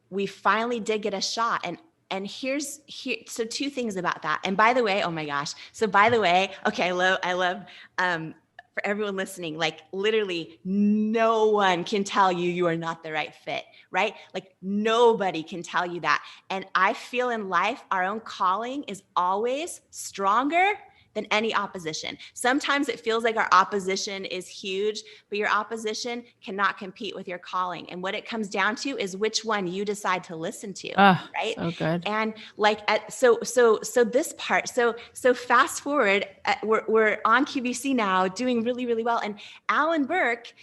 we finally did get a shot. And so 2 things about that. And by the way, oh my gosh. So by the way, okay, I love, for everyone listening, like literally no one can tell you are not the right fit, right? Like nobody can tell you that. And I feel in life, our own calling is always stronger than any opposition. Sometimes it feels like our opposition is huge, but your opposition cannot compete with your calling. And what it comes down to is which one you decide to listen to, right? So good. And like, so this part, so fast forward, we're on QVC now, doing really, really well. And Alan Burke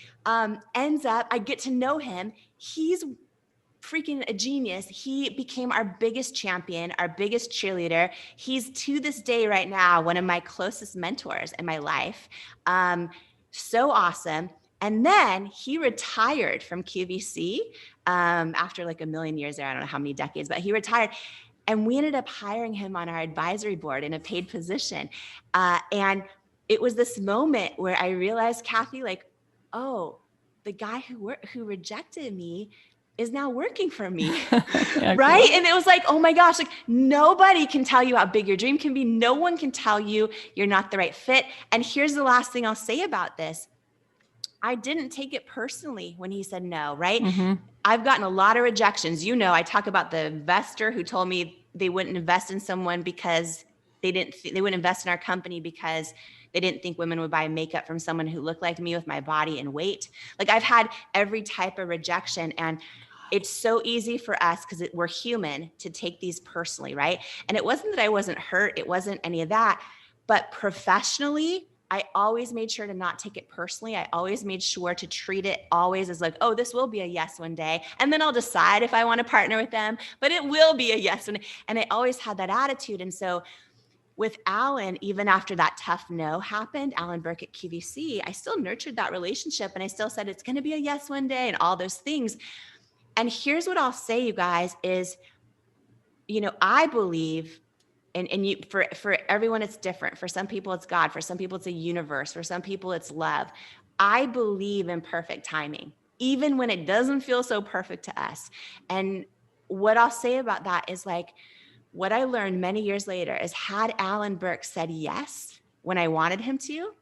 ends up, I get to know him. He's freaking a genius. He became our biggest champion, our biggest cheerleader. He's to this day right now one of my closest mentors in my life. So awesome. And then he retired from QVC after like a million years there. I don't know how many decades, but he retired. And we ended up hiring him on our advisory board in a paid position. And it was this moment where I realized, Kathy, like, oh, the guy who rejected me is now working for me, Yeah, right? cool. And it was like, oh my gosh, like nobody can tell you how big your dream can be. No one can tell you you're not the right fit. And here's the last thing I'll say about this. I didn't take it personally when he said no, right? Mm-hmm. I've gotten a lot of rejections. I talk about the investor who told me they wouldn't invest in someone because they wouldn't invest in our company because they didn't think women would buy makeup from someone who looked like me with my body and weight. Like I've had every type of rejection, and it's so easy for us because we're human to take these personally, right? And it wasn't that I wasn't hurt. It wasn't any of that. But professionally, I always made sure to not take it personally. I always made sure to treat it always as like, oh, this will be a yes one day. And then I'll decide if I want to partner with them, but it will be a yes one day. And I always had that attitude. And so with Alan, even after that tough no happened, Alan Burke at QVC, I still nurtured that relationship. And I still said, it's going to be a yes one day and all those things. And here's what I'll say, you guys, is, I believe, and for everyone, it's different. For some people, it's God. For some people, it's a universe. For some people, it's love. I believe in perfect timing, even when it doesn't feel so perfect to us. And what I'll say about that is like, what I learned many years later is had Alan Burke said yes when I wanted him to,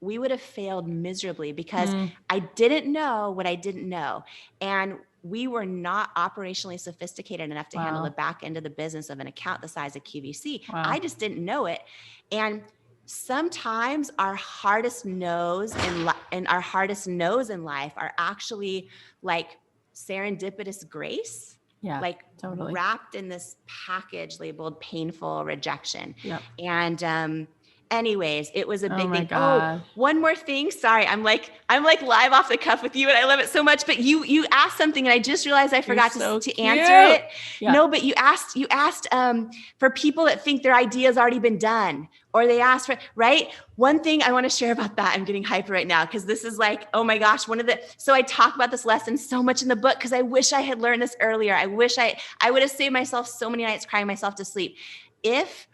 we would have failed miserably because I didn't know what I didn't know. And we were not operationally sophisticated enough to handle the back end of the business of an account the size of QVC. Wow. I just didn't know it. And sometimes our hardest no's in life are actually like serendipitous grace. Yeah, like totally. wrapped in this package labeled painful rejection. Yep. And Anyways, it was a Oh big my thing. Oh, God. one more thing. Sorry, I'm like live off the cuff with you, and I love it so much. But you asked something, and I just realized I forgot so to cute. answer it. Yeah. No, but you asked for people that think their idea's already been done, or they asked for, right? One thing I want to share about that. I'm getting hyped right now because this is like, oh my gosh, so I talk about this lesson so much in the book because I wish I had learned this earlier. I wish I would have saved myself so many nights crying myself to sleep. If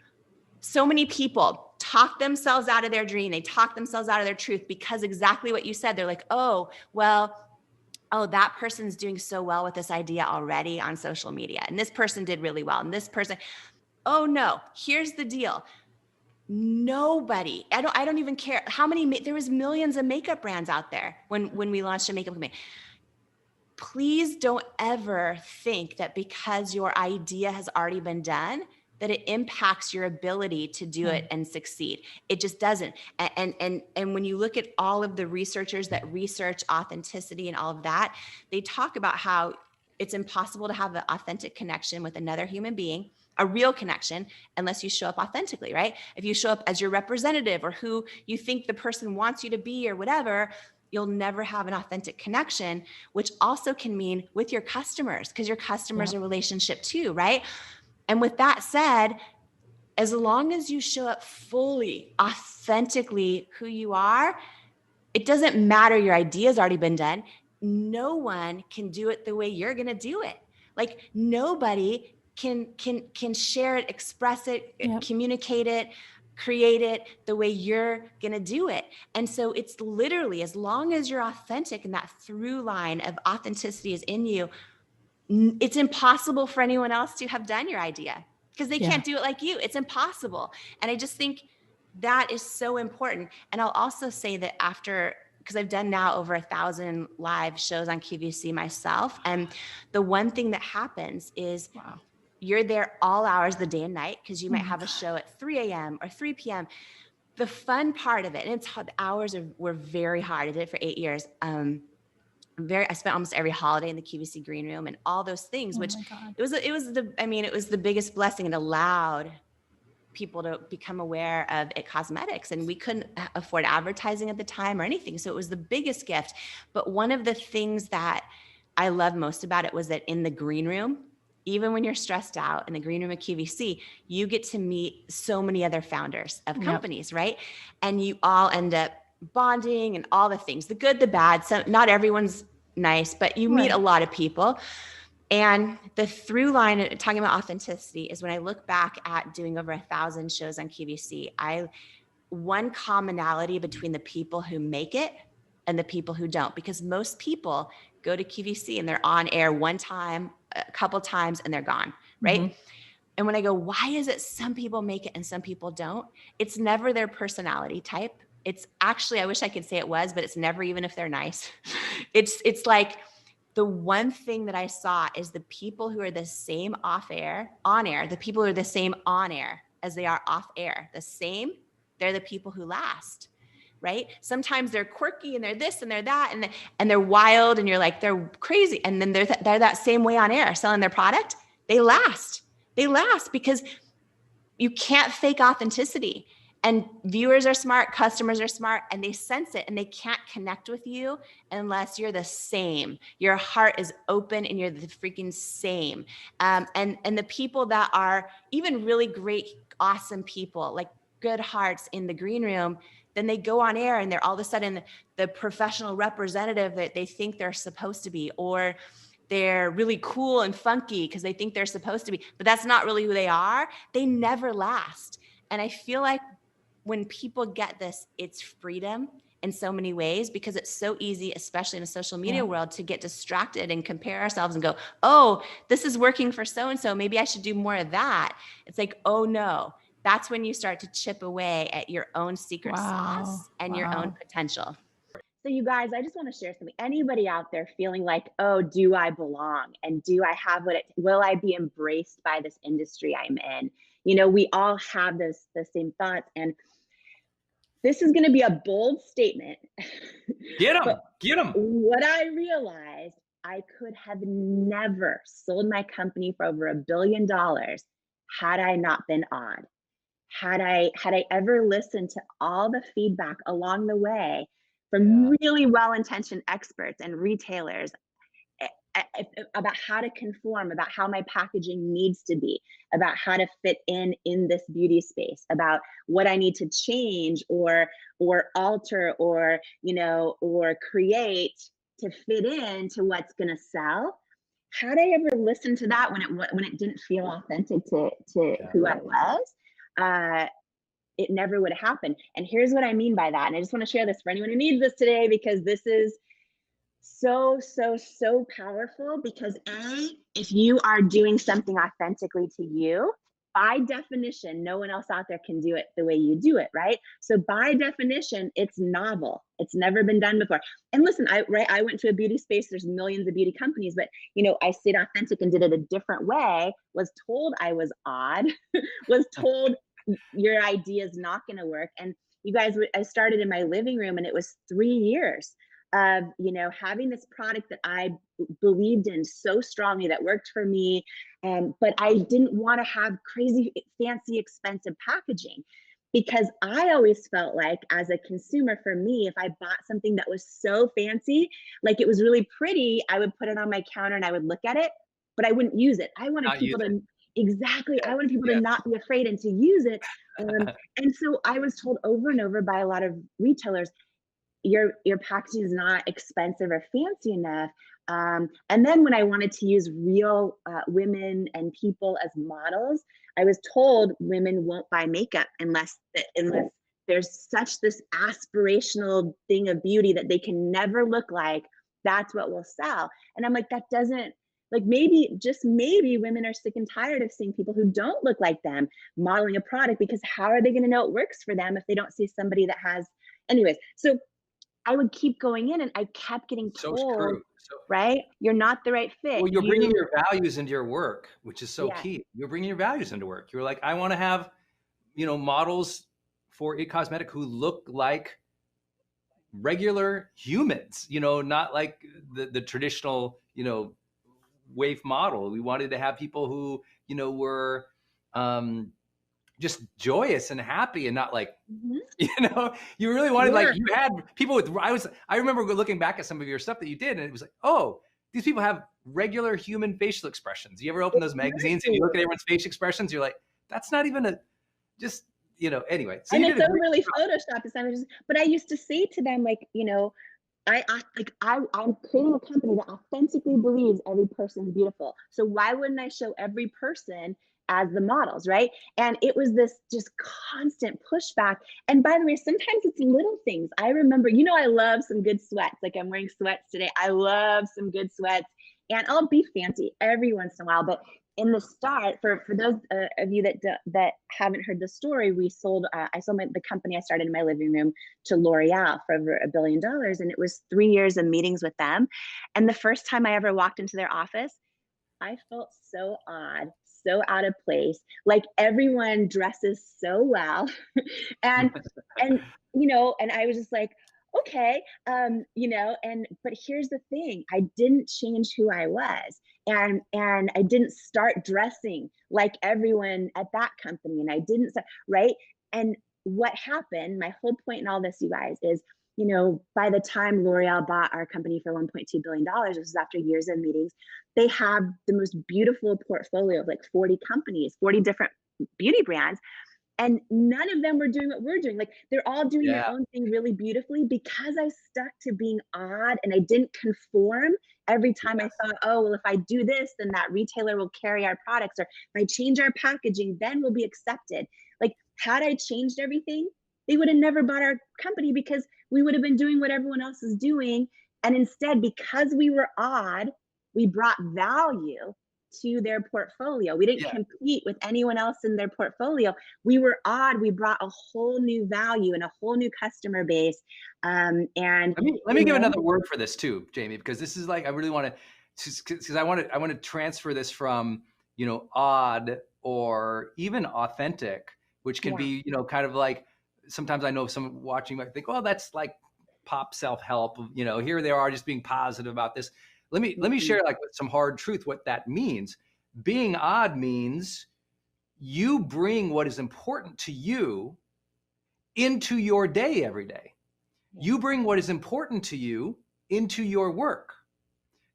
so many people talk themselves out of their dream, they talk themselves out of their truth because exactly what you said, they're like, oh, that person's doing so well with this idea already on social media. And this person did really well. And this person, oh no, here's the deal. Nobody, I don't even care how many, there was millions of makeup brands out there when we launched a makeup company. Please don't ever think that because your idea has already been done, that it impacts your ability to do it and succeed. It just doesn't. And when you look at all of the researchers that research authenticity and all of that, they talk about how it's impossible to have an authentic connection with another human being, a real connection, unless you show up authentically, right? If you show up as your representative or who you think the person wants you to be or whatever, you'll never have an authentic connection, which also can mean with your customers, because your customers are a relationship too, right? And with that said, as long as you show up fully, authentically who you are, it doesn't matter your idea's already been done. No one can do it the way you're going to do it. Like nobody can share it, express it, communicate it, create it the way you're going to do it. And so it's literally, as long as you're authentic and that through line of authenticity is in you, it's impossible for anyone else to have done your idea because they can't do it like you. It's impossible. And I just think that is so important. And I'll also say that because I've done now over 1,000 live shows on QVC myself. And the one thing that happens is you're there all hours of the day and night because you might have a show at 3 a.m. or 3 p.m. The fun part of it, and the hours were very hard. I did it for 8 years. I spent almost every holiday in the QVC green room and all those things, which it was the biggest blessing. It allowed people to become aware of It Cosmetics, and we couldn't afford advertising at the time or anything. So it was the biggest gift. But one of the things that I love most about it was that in the green room, even when you're stressed out in the green room at QVC, you get to meet so many other founders of companies, right? And you all end up bonding and all the things, the good, the bad. So not everyone's nice, but you meet a lot of people. And the through line talking about authenticity is when I look back at doing over 1,000 shows on QVC, one commonality between the people who make it and the people who don't, because most people go to QVC and they're on air one time, a couple times, and they're gone, right? And when I go, why is it some people make it and some people don't? It's never their personality type. It's actually, I wish I could say it was, but it's never even if they're nice. It's like the one thing that I saw is the people who are the same on air, the people who are the same on air as they are off air, they're the people who last, right? Sometimes they're quirky and they're this and they're that and they're wild and you're like, they're crazy. And then they're that same way on air selling their product. They last because you can't fake authenticity. And viewers are smart, customers are smart, and they sense it, and they can't connect with you unless you're the same. Your heart is open and you're the freaking same. And the people that are even really great, awesome people, like good hearts in the green room, then they go on air and they're all of a sudden the professional representative that they think they're supposed to be, or they're really cool and funky because they think they're supposed to be, but that's not really who they are. They never last. And I feel like when people get this, it's freedom in so many ways, because it's so easy, especially in a social media world, to get distracted and compare ourselves and go, oh, this is working for so-and-so. Maybe I should do more of that. It's like, oh no, that's when you start to chip away at your own secret sauce and your own potential. So you guys, I just want to share something. Anybody out there feeling like, oh, do I belong? And do I have will I be embraced by this industry I'm in? You know, we all have the same thoughts. And this is going to be a bold statement. Get them. What I realized, I could have never sold my company for over $1 billion had I not been odd. had I ever listened to all the feedback along the way from really well-intentioned experts and retailers about how to conform, about how my packaging needs to be, about how to fit in this beauty space, about what I need to change or alter or, you know, or create to fit into what's going to sell. Had I ever listened to that when it didn't feel authentic to who I was, it never would have happened. And here's what I mean by that. And I just want to share this for anyone who needs this today, because this is so powerful. Because if you are doing something authentically to you, by definition, no one else out there can do it the way you do it, right? So by definition, it's novel. It's never been done before. And listen, I went to a beauty space. There's millions of beauty companies, but you know, I stayed authentic and did it a different way. Was told I was odd. Was told your idea is not going to work. And you guys, I started in my living room, and it was 3 years of, you know, having this product that I believed in so strongly, that worked for me. But I didn't want to have crazy, fancy, expensive packaging, because I always felt like, as a consumer, for me, if I bought something that was so fancy, like it was really pretty, I would put it on my counter and I would look at it, but I wouldn't use it. I wanted people to, exactly, I wanted people to not be afraid and to use it. And so I was told over and over by a lot of retailers, your packaging is not expensive or fancy enough. And then when I wanted to use real women and people as models, I was told women won't buy makeup unless there's such this aspirational thing of beauty that they can never look like. That's what will sell. And I'm like, that doesn't, like, maybe, just maybe, women are sick and tired of seeing people who don't look like them modeling a product, because how are they going to know it works for them if they don't see somebody that has, anyways. So I would keep going in, and I kept getting told, right? You're not the right fit. Well, you're bringing your values into your work, which is so key. You're bringing your values into work. You're like, I want to have, you know, models for It Cosmetic who look like regular humans, you know, not like the traditional, you know, waif model. We wanted to have people who, you know, were just joyous and happy, and not like, you know, you really wanted, like, you had people with, I remember looking back at some of your stuff that you did, and it was like, oh, these people have regular human facial expressions. You ever open those magazines and you look at everyone's facial expressions, you're like, that's not even just, you know, anyway. So and it's so really Photoshopped. But I used to say to them, like, you know, I'm creating a company that authentically believes every person is beautiful. So why wouldn't I show every person as the models, right? And it was this just constant pushback. And by the way, sometimes it's little things. I remember, you know, I love some good sweats. Like, I'm wearing sweats today. I love some good sweats, and I'll be fancy every once in a while. But in the start, for those of you that haven't heard the story, I sold the company I started in my living room to L'Oreal for over $1 billion, and it was 3 years of meetings with them. And the first time I ever walked into their office, I felt so odd, so out of place. Like, everyone dresses so well, and you know, and I was just like, okay, you know, but here's the thing: I didn't change who I was, and I didn't start dressing like everyone at that company, and I didn't, right? And what happened? My whole point in all this, you guys, is, you know, by the time L'Oreal bought our company for $1.2 billion, this was after years of meetings, they have the most beautiful portfolio of like 40 companies, 40 different beauty brands. And none of them were doing what we're doing. Like, they're all doing their own thing really beautifully, because I stuck to being odd and I didn't conform every time. I thought, oh, well, if I do this, then that retailer will carry our products, or if I change our packaging, then we'll be accepted. Like, had I changed everything, they would have never bought our company, because we would have been doing what everyone else is doing. And instead, because we were odd, we brought value to their portfolio. We didn't compete with anyone else in their portfolio. We were odd. We brought a whole new value and a whole new customer base. And let me give another word for this too, Jamie, because this is like, I really want to, because I want to transfer this from, you know, odd or even authentic, which can be, you know, kind of like, sometimes I know someone watching might think, oh, that's like pop self-help, you know, here they are just being positive about this. Let me share, like, with some hard truth what that means. Being odd means you bring what is important to you into your day every day. You bring what is important to you into your work.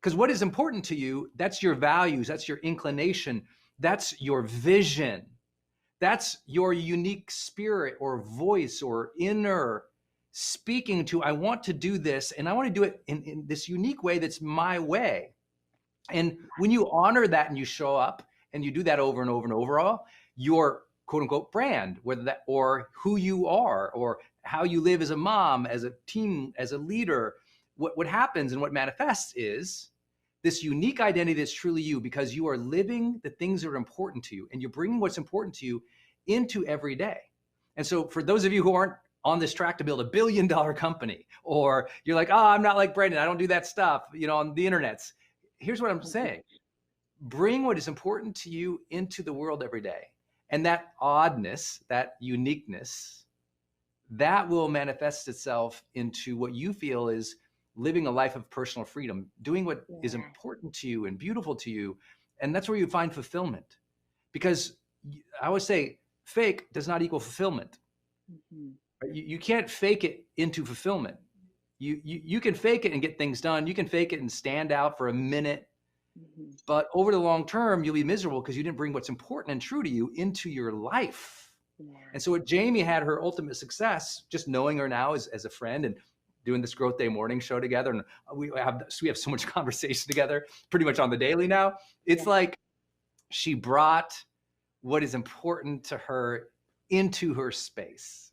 Because what is important to you, that's your values, that's your inclination, that's your vision, that's your unique spirit or voice or inner speaking to, I want to do this, and I want to do it in this unique way that's my way. And when you honor that and you show up and you do that over and over and over, all your quote unquote brand, whether that, or who you are, or how you live as a mom, as a team, as a leader, what happens and what manifests is this unique identity that's truly you, because you are living the things that are important to you and you're bringing what's important to you into every day. And so for those of you who aren't on this track to build $1 billion company, or you're like, oh, I'm not like Brandon, I don't do that stuff, on the internets. Here's what I'm saying. Bring what is important to you into the world every day. And that oddness, that uniqueness, that will manifest itself into what you feel is living a life of personal freedom, doing what is important to you and beautiful to you. And that's where you find fulfillment. Because I always say, fake does not equal fulfillment. You can't fake it into fulfillment. You can fake it and get things done. You can fake it and stand out for a minute. But over the long term, you'll be miserable because you didn't bring what's important and true to you into your life. And so what Jamie had her ultimate success, just knowing her now as a friend and doing this Growth Day morning show together. And we have so much conversation together pretty much on the daily now. It's like she brought what is important to her into her space.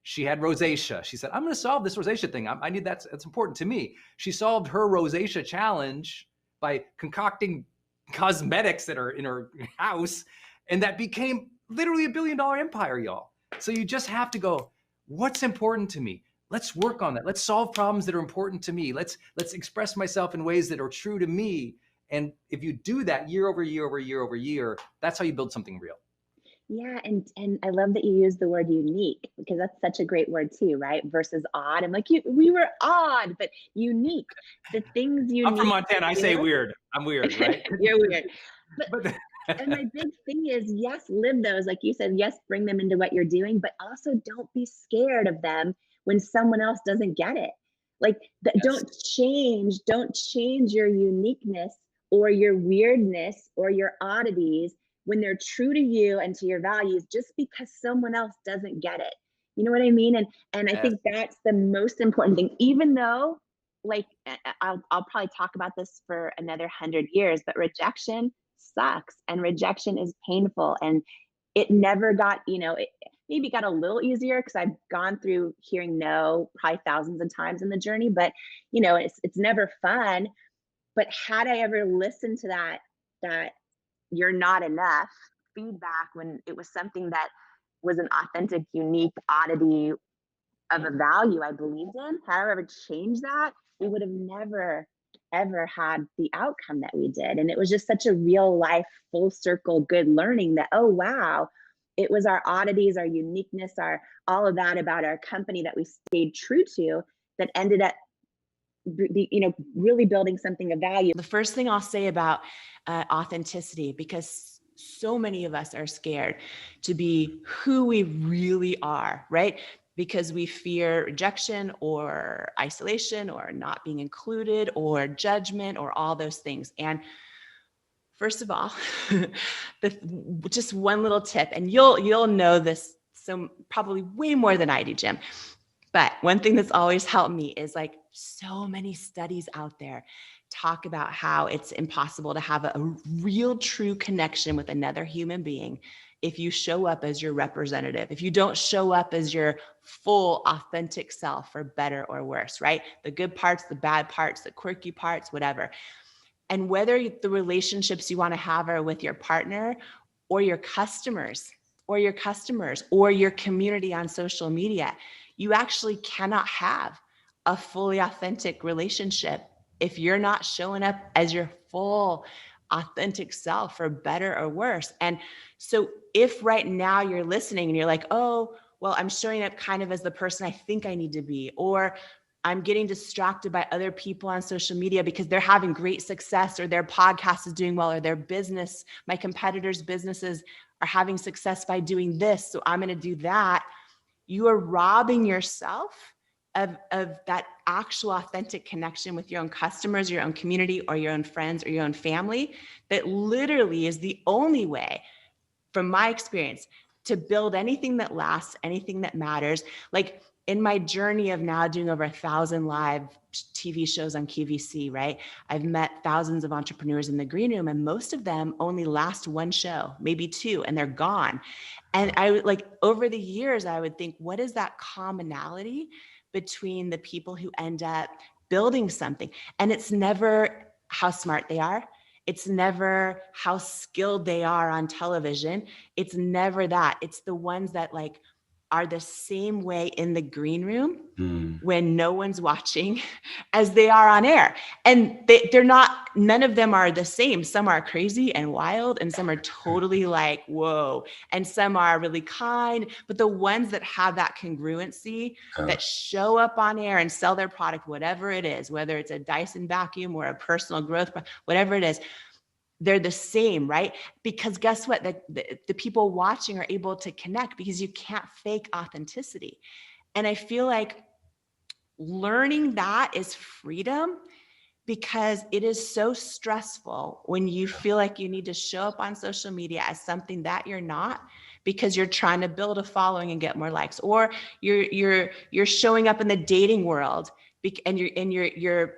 She had rosacea. She said, I'm going to solve this rosacea thing. I need that's important to me. She solved her rosacea challenge by concocting cosmetics that are in her house. And that became literally $1 billion empire, y'all. So you just have to go, what's important to me? Let's work on that. Let's solve problems that are important to me. Let's express myself in ways that are true to me. And if you do that year over year over year over year, that's how you build something real. Yeah, and I love that you use the word unique, because that's such a great word too, right? Versus odd. I'm like, we were odd, but unique. The things unique. I'm from Montana. I say weird. I'm weird, right? You're weird. But and my big thing is, yes, live those. Like you said, yes, bring them into what you're doing, but also don't be scared of them when someone else doesn't get it. Like, don't change your uniqueness or your weirdness or your oddities when they're true to you and to your values, just because someone else doesn't get it. You know what I mean? And I think that's the most important thing, even though, like, I'll probably talk about this for another 100 years, but rejection sucks and rejection is painful. And it never got, it maybe got a little easier because I've gone through hearing no probably thousands of times in the journey, but it's never fun. But had I ever listened to that you're not enough feedback when it was something that was an authentic, unique oddity of a value I believed in, had I ever changed that, we would have never, ever had the outcome that we did. And it was just such a real life, full circle, good learning that, oh, wow, it was our oddities, our uniqueness, our all of that about our company that we stayed true to that ended up really building something of value. The first thing I'll say about authenticity, because so many of us are scared to be who we really are, right? Because we fear rejection or isolation or not being included or judgment or all those things. And first of all, just one little tip, and you'll know this so probably way more than I do, Jim. But one thing that's always helped me is, like, so many studies out there talk about how it's impossible to have a real true connection with another human being if you show up as your representative, if you don't show up as your full authentic self, for better or worse, right? The good parts, the bad parts, the quirky parts, whatever. And whether the relationships you want to have are with your partner or your customers or your community on social media, you actually cannot have a fully authentic relationship if you're not showing up as your full authentic self, for better or worse. And so if right now you're listening and you're like, oh, well, I'm showing up kind of as the person I think I need to be, or I'm getting distracted by other people on social media because they're having great success, or their podcast is doing well, or their business, my competitors' businesses are having success by doing this, so I'm going to do that. You are robbing yourself of that actual authentic connection with your own customers, your own community, or your own friends, or your own family. That literally is the only way, from my experience, to build anything that lasts, anything that matters. Like in my journey of now doing over 1,000 live TV shows on QVC, right? I've met thousands of entrepreneurs in the green room, and most of them only last one show, maybe two, and they're gone. And I would, like, over the years, I would think, what is that commonality between the people who end up building something? And it's never how smart they are. It's never how skilled they are on television. It's never that. It's the ones that like are the same way in the green room when no one's watching as they are on air. And they're not, none of them are the same. Some are crazy and wild, and some are totally like, whoa. And some are really kind, but the ones that have that congruency, that show up on air and sell their product, whatever it is, whether it's a Dyson vacuum or a personal growth, whatever it is, they're the same, right? Because guess what? The people watching are able to connect because you can't fake authenticity. And I feel like learning that is freedom, because it is so stressful when you feel like you need to show up on social media as something that you're not, because you're trying to build a following and get more likes, or you're showing up in the dating world and you're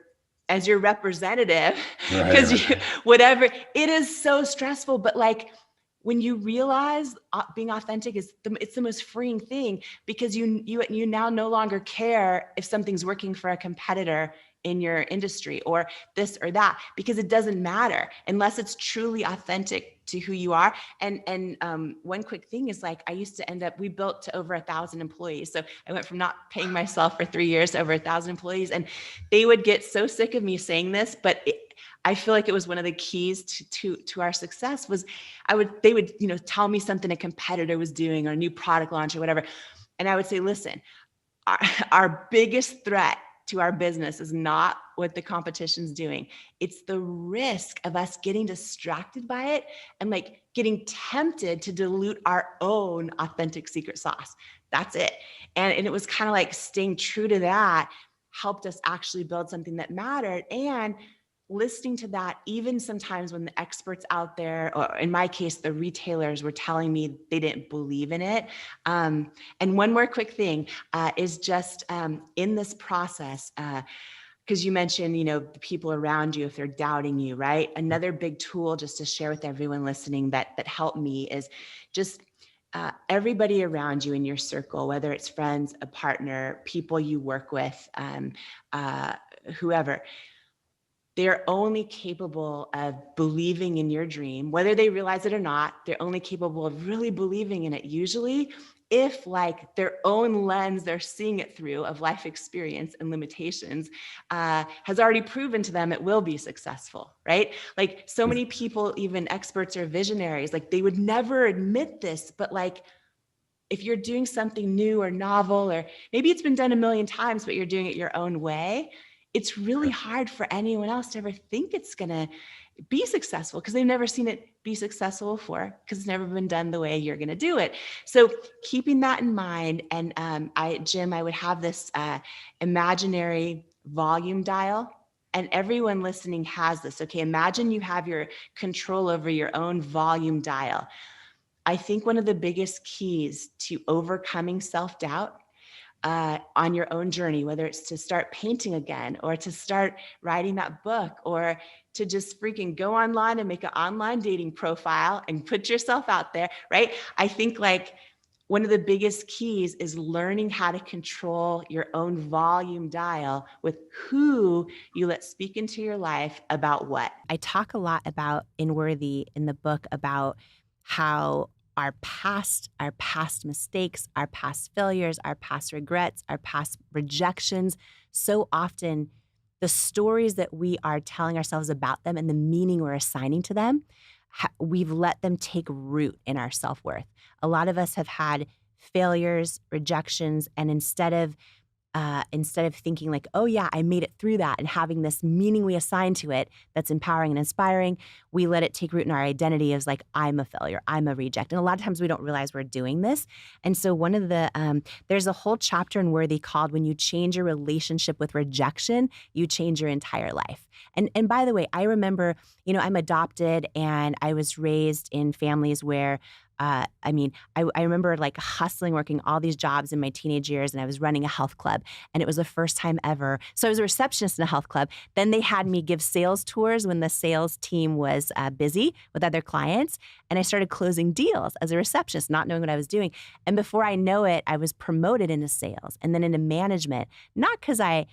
as your representative, because whatever, it is so stressful. But like, when you realize being authentic is it's the most freeing thing, because you now no longer care if something's working for a competitor in your industry or this or that, because it doesn't matter unless it's truly authentic to who you are. And one quick thing is, like, I used to end up, we built to over 1,000 employees. So I went from not paying myself for 3 years to over 1,000 employees. And they would get so sick of me saying this, but I feel like it was one of the keys to our success was they would, tell me something a competitor was doing or a new product launch or whatever. And I would say, listen, our biggest threat to our business is not what the competition's doing. It's the risk of us getting distracted by it and like getting tempted to dilute our own authentic secret sauce. That's it. And it was kind of like staying true to that helped us actually build something that mattered. And listening to that, even sometimes when the experts out there, or in my case, the retailers, were telling me they didn't believe in it. And one more quick thing is just in this process, because you mentioned, the people around you, if they're doubting you, right? Another big tool just to share with everyone listening that helped me is just everybody around you in your circle, whether it's friends, a partner, people you work with, whoever. They're only capable of believing in your dream, whether they realize it or not. They're only capable of really believing in it, usually, if like their own lens they're seeing it through of life experience and limitations has already proven to them it will be successful, right? Like, so many people, even experts or visionaries, like, they would never admit this, but like, if you're doing something new or novel, or maybe it's been done a million times, but you're doing it your own way, it's really hard for anyone else to ever think it's going to be successful, because they've never seen it be successful before, because it's never been done the way you're going to do it. So keeping that in mind, and Jim, I would have this imaginary volume dial, and everyone listening has this. Okay, imagine you have your control over your own volume dial. I think one of the biggest keys to overcoming self-doubt on your own journey, whether it's to start painting again, or to start writing that book, or to just freaking go online and make an online dating profile and put yourself out there, right? I think like one of the biggest keys is learning how to control your own volume dial with who you let speak into your life about what. I talk a lot about Inworthy in the book about how our past mistakes, our past failures, our past regrets, our past rejections, so often the stories that we are telling ourselves about them and the meaning we're assigning to them, we've let them take root in our self-worth. A lot of us have had failures, rejections, and instead of instead of thinking like, oh yeah, I made it through that, and having this meaning we assign to it that's empowering and inspiring, we let it take root in our identity as like, I'm a failure, I'm a reject. And a lot of times we don't realize we're doing this. And so one of the, there's a whole chapter in Worthy called When You Change Your Relationship with Rejection, You Change Your Entire Life. And by the way, I remember, you know, I'm adopted and I was raised in families where I remember like hustling, working all these jobs in my teenage years, and I was running a health club, and it was the first time ever. So I was a receptionist in a health club. Then they had me give sales tours when the sales team was busy with other clients, and I started closing deals as a receptionist, not knowing what I was doing. And before I know it, I was promoted into sales and then into management, not because I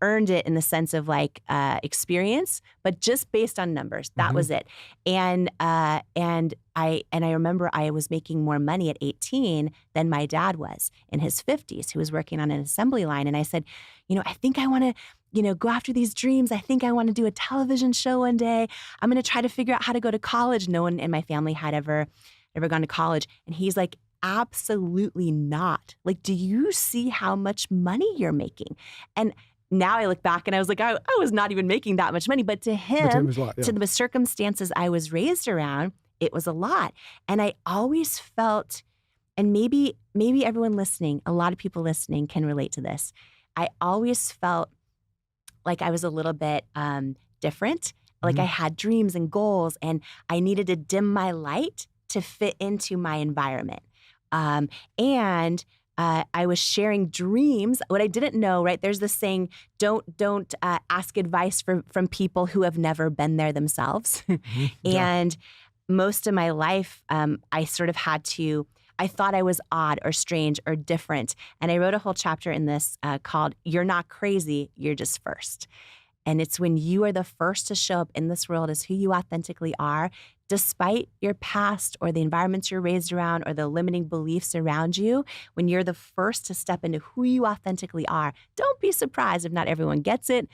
earned it in the sense of like experience, but just based on numbers. That was it. And I remember I was making more money at 18 than my dad was in his 50s, who was working on an assembly line. And I said, you know, I think I want to, you know, go after these dreams. I think I want to do a television show one day. I'm going to try to figure out how to go to college. No one in my family had ever gone to college. And he's like, absolutely not. Like, do you see how much money you're making? And now I look back and I was like, I was not even making that much money. But to him, it was a lot, yeah. To the circumstances I was raised around, it was a lot. And I always felt, and maybe everyone listening, a lot of people listening can relate to this. I always felt like I was a little bit different. Like I had dreams and goals, and I needed to dim my light to fit into my environment. I was sharing dreams. What I didn't know, right? There's this saying, don't ask advice from people who have never been there themselves. And most of my life, I sort of I thought I was odd or strange or different. And I wrote a whole chapter in this called You're Not Crazy, You're Just First. And it's when you are the first to show up in this world as who you authentically are, despite your past or the environments you're raised around or the limiting beliefs around you. When you're the first to step into who you authentically are, don't be surprised if not everyone gets it.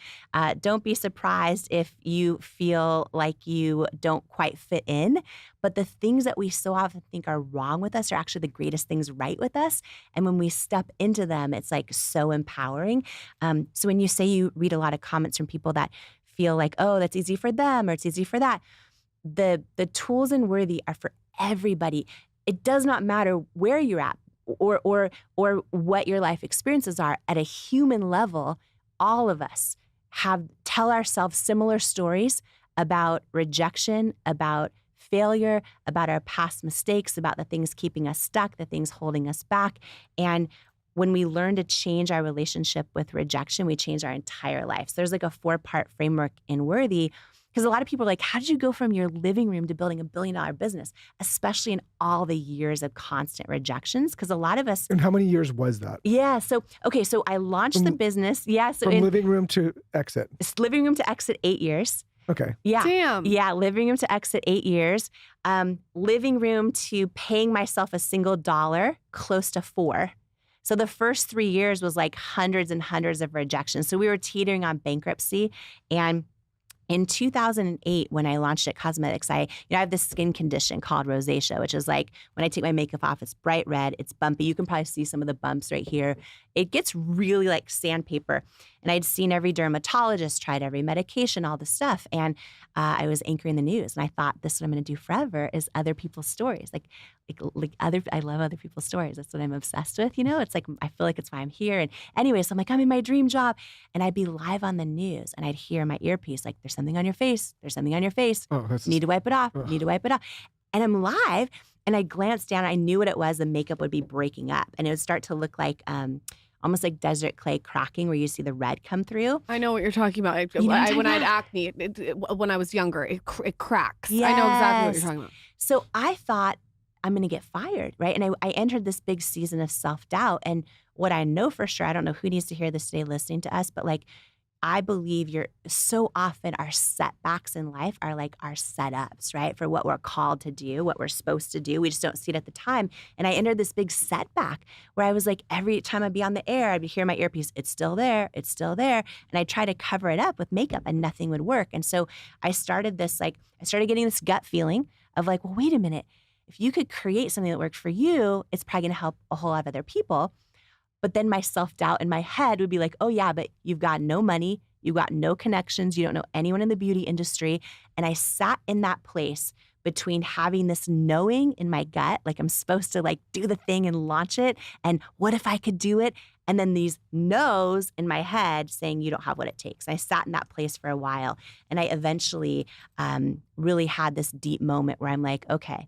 Don't be surprised if you feel like you don't quite fit in. But the things that we so often think are wrong with us are actually the greatest things right with us. And when we step into them, it's like so empowering. So when you say you read a lot of comments from people that feel like, oh, that's easy for them or it's easy for that, the tools in Worthy are for everybody. It does not matter where you're at or what your life experiences are. At a human level, all of us tell ourselves similar stories about rejection, about failure, about our past mistakes, about the things keeping us stuck, the things holding us back. And when we learn to change our relationship with rejection, we change our entire life. So there's like a 4-part framework in Worthy. Because a lot of people are like, how did you go from your living room to building $1 billion business, especially in all the years of constant rejections? Because a lot of us. And how many years was that? Yeah. So I launched the business. Yeah. So from living room to exit. Living room to exit 8 years. Okay. Yeah. Damn. Yeah. Living room to exit 8 years. Living room to paying myself a single dollar, close to 4. So the first 3 years was like hundreds and hundreds of rejections. So we were teetering on bankruptcy. And in 2008, when I launched at Cosmetics, I have this skin condition called rosacea, which is like when I take my makeup off, it's bright red, it's bumpy. You can probably see some of the bumps right here. It gets really like sandpaper. And I'd seen every dermatologist, tried every medication, all the stuff. And I was anchoring the news. And I thought, this is what I'm going to do forever is other people's stories. I love other people's stories. That's what I'm obsessed with. It's like, I feel like it's why I'm here. And anyway, so I'm like, I'm in my dream job. And I'd be live on the news and I'd hear in my earpiece, like, there's something on your face. There's something on your face. Oh, need to wipe it off. Need to wipe it off. And I'm live and I glanced down. I knew what it was. The makeup would be breaking up and it would start to look like, almost like desert clay cracking where you see the red come through. I know what you're talking about. When I had acne, when I was younger, it cracks. Yes. I know exactly what you're talking about. So I thought, I'm going to get fired, right? And I entered this big season of self-doubt. And what I know for sure, I don't know who needs to hear this today listening to us, but like, I believe so often our setbacks in life are like our setups, right? For what we're called to do, what we're supposed to do. We just don't see it at the time. And I entered this big setback where I was like, every time I'd be on the air, I'd be hearing my earpiece, it's still there, it's still there. And I'd try to cover it up with makeup and nothing would work. And so I started getting this gut feeling of like, well, wait a minute. If you could create something that worked for you, it's probably going to help a whole lot of other people. But then my self-doubt in my head would be like, oh yeah, but you've got no money, you've got no connections, you don't know anyone in the beauty industry. And I sat in that place between having this knowing in my gut, like I'm supposed to like do the thing and launch it, and what if I could do it? And then these no's in my head saying you don't have what it takes. I sat in that place for a while, and I eventually really had this deep moment where I'm like, okay,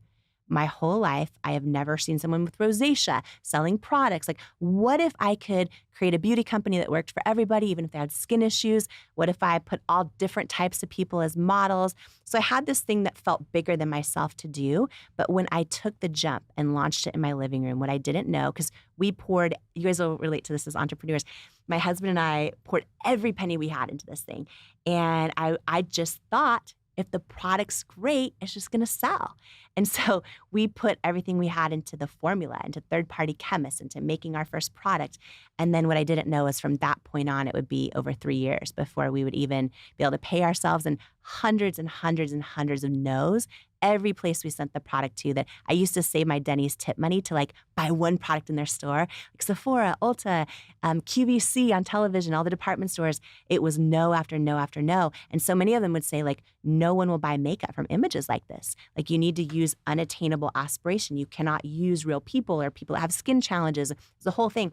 my whole life, I have never seen someone with rosacea selling products. Like, what if I could create a beauty company that worked for everybody, even if they had skin issues? What if I put all different types of people as models? So I had this thing that felt bigger than myself to do. But when I took the jump and launched it in my living room, what I didn't know, because we poured, you guys will relate to this as entrepreneurs, my husband and I poured every penny we had into this thing. And I just thought, if the product's great, it's just going to sell. And so we put everything we had into the formula, into third-party chemists, into making our first product. And then what I didn't know is from that point on, it would be over 3 years before we would even be able to pay ourselves, and hundreds and hundreds and hundreds of no's. Every place we sent the product to, that I used to save my Denny's tip money to like buy one product in their store, like Sephora, Ulta, QVC on television, all the department stores. It was no after no after no. And so many of them would say like, no one will buy makeup from images like this. Like you need to use unattainable aspiration. You cannot use real people or people that have skin challenges. It's the whole thing.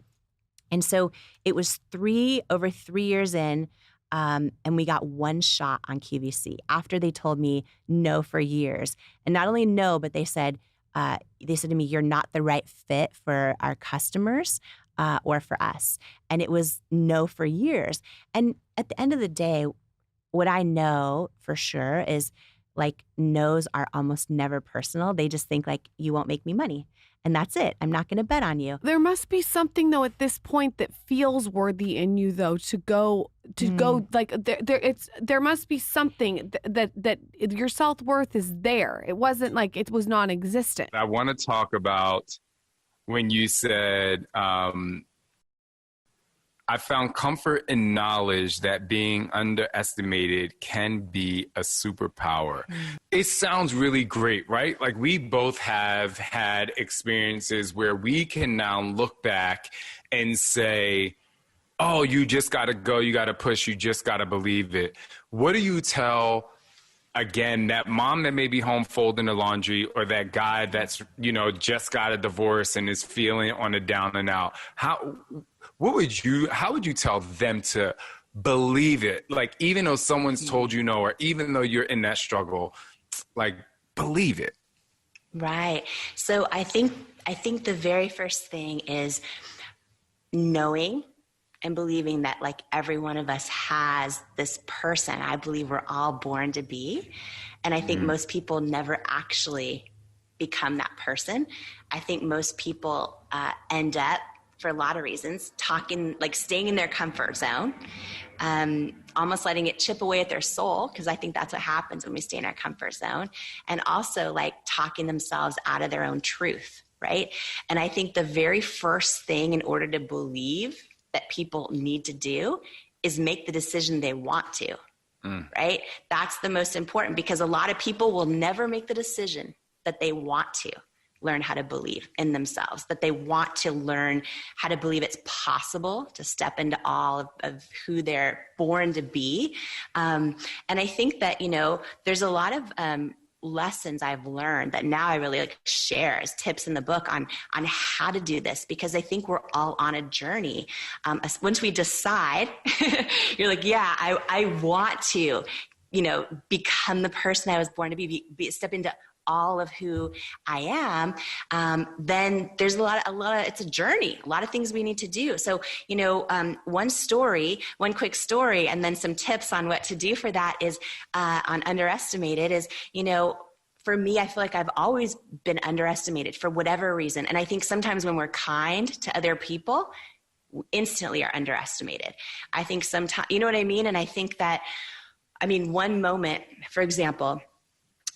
And so it was over 3 years in, and we got one shot on QVC after they told me no for years. And not only no, but they said to me, you're not the right fit for our customers or for us. And it was no for years. And at the end of the day, what I know for sure is like no's are almost never personal. They just think like, you won't make me money. And that's it. I'm not going to bet on you. There must be something though at this point that feels worthy in you though to go like there must be something that your self-worth is there. It wasn't like it was non-existent. I want to talk about when you said I found comfort in knowledge that being underestimated can be a superpower. It sounds really great, right? Like we both have had experiences where we can now look back and say, oh, you just got to go, you got to push, you just got to believe it. What do you tell, again, that mom that may be home folding the laundry, or that guy that's, just got a divorce and is feeling on the down and out? How would you tell them to believe it? Like, even though someone's told you no, or even though you're in that struggle, like, believe it. Right. So I think the very first thing is knowing and believing that like every one of us has this person I believe we're all born to be. And I think most people never actually become that person. I think most people end up, for a lot of reasons, staying in their comfort zone, almost letting it chip away at their soul, because I think that's what happens when we stay in our comfort zone, and also like talking themselves out of their own truth, right? And I think the very first thing in order to believe that people need to do is make the decision they want to, right? That's the most important, because a lot of people will never make the decision that they want to learn how to believe in themselves, that they want to learn how to believe it's possible to step into all of who they're born to be. And I think that, there's a lot of lessons I've learned that now I really share as tips in the book on how to do this, because I think we're all on a journey. Once we decide, you're like, yeah, I want to, become the person I was born to be step into all of who I am, then there's a lot of, it's a journey, a lot of things we need to do. So, one quick story, and then some tips on what to do for that is, on underestimated is, for me, I feel like I've always been underestimated for whatever reason. And I think sometimes when we're kind to other people, instantly are underestimated. I think sometimes, you know what I mean? And I think that, one moment, for example,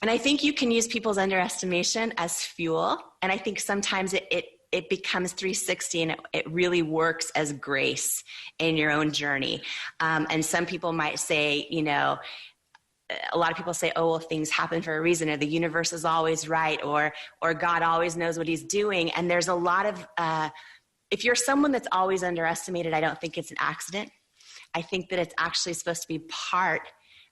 and I think you can use people's underestimation as fuel. And I think sometimes it becomes 360, and it really works as grace in your own journey. And some people might say, a lot of people say, oh, well, things happen for a reason, or the universe is always right, or God always knows what he's doing. And there's a lot of if you're someone that's always underestimated, I don't think it's an accident. I think that it's actually supposed to be part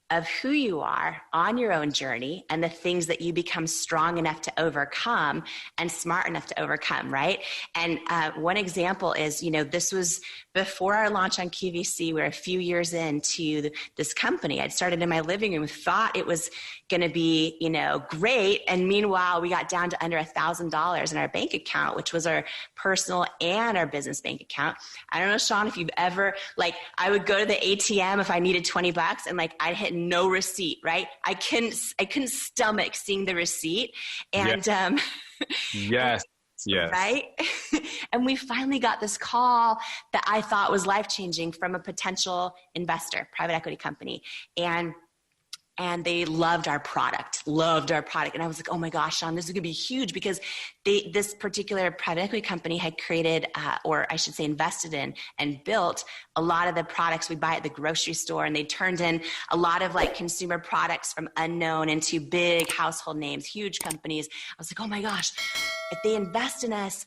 of who you are on your own journey and the things that you become strong enough to overcome and smart enough to overcome, right? And one example is, this was before our launch on QVC. We're a few years into this company. I'd started in my living room, thought it was going to be, great. And meanwhile, we got down to under $1,000 in our bank account, which was our personal and our business bank account. I don't know, Sean, if you've ever, I would go to the ATM if I needed $20 and I'd hit no receipt, right? I couldn't stomach seeing the receipt. And, yes. Yes. Right. And we finally got this call that I thought was life-changing from a potential investor, private equity company. And they loved our product. And I was like, oh my gosh, Sean, this is going to be huge, because this particular private equity company had created, or I should say invested in and built a lot of the products we buy at the grocery store. And they turned in a lot of consumer products from unknown into big household names, huge companies. I was like, oh my gosh, if they invest in us,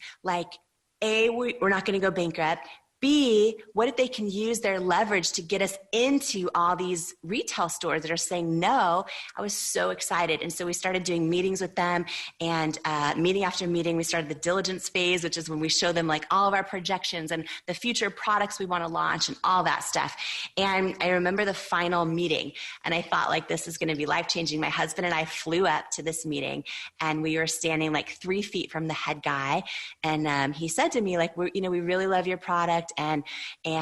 A, we're not going to go bankrupt. B, what if they can use their leverage to get us into all these retail stores that are saying no? I was so excited. And so we started doing meetings with them, and meeting after meeting, we started the diligence phase, which is when we show them all of our projections and the future products we want to launch and all that stuff. And I remember the final meeting, and I thought this is going to be life-changing. My husband and I flew up to this meeting, and we were standing 3 feet from the head guy. And he said to me, we really love your product. And we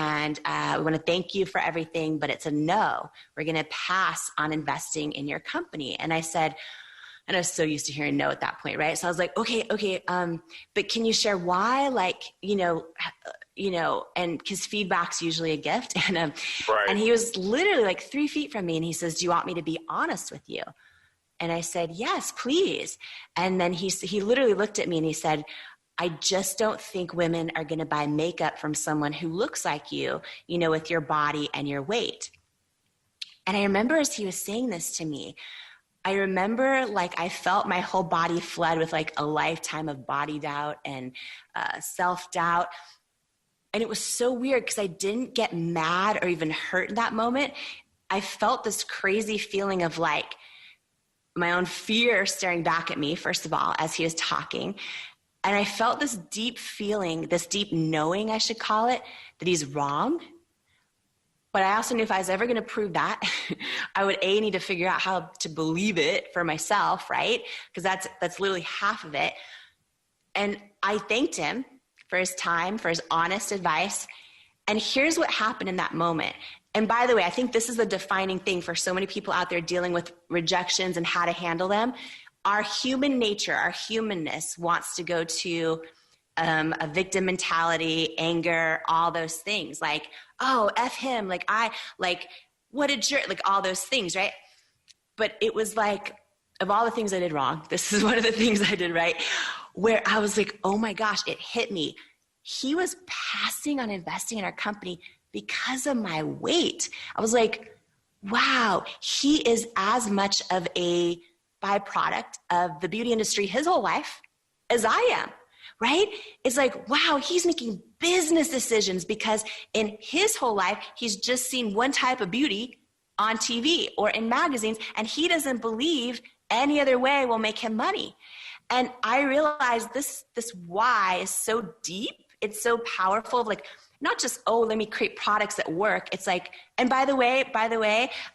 want to thank you for everything, but it's a no. We're going to pass on investing in your company. And I said, and I was so used to hearing no at that point, right? So I was like, okay. But can you share why? And because feedback's usually a gift. And right. And he was literally 3 feet from me, and he says, do you want me to be honest with you? And I said, yes, please. And then he literally looked at me and he said, I just don't think women are going to buy makeup from someone who looks like you, with your body and your weight. And I remember as he was saying this to me, I remember I felt my whole body flood with a lifetime of body doubt and self-doubt. And it was so weird because I didn't get mad or even hurt in that moment. I felt this crazy feeling of my own fear staring back at me, first of all, as he was talking. And I felt this deep feeling, this deep knowing, I should call it, that he's wrong. But I also knew if I was ever going to prove that, I would need to figure out how to believe it for myself, right? Because that's literally half of it. And I thanked him for his time, for his honest advice. And here's what happened in that moment. And by the way, I think this is the defining thing for so many people out there dealing with rejections and how to handle them. Our human nature, our humanness wants to go to a victim mentality, anger, all those things. Oh, F him, what a jerk, all those things, right? But it was of all the things I did wrong, this is one of the things I did right, where I was oh my gosh, it hit me. He was passing on investing in our company because of my weight. I was wow, he is as much of a byproduct of the beauty industry his whole life as I am, right? It's wow, he's making business decisions because in his whole life, he's just seen one type of beauty on TV or in magazines, and he doesn't believe any other way will make him money. And I realized this why is so deep. It's so powerful. Not just, let me create products that work. It's and by the way,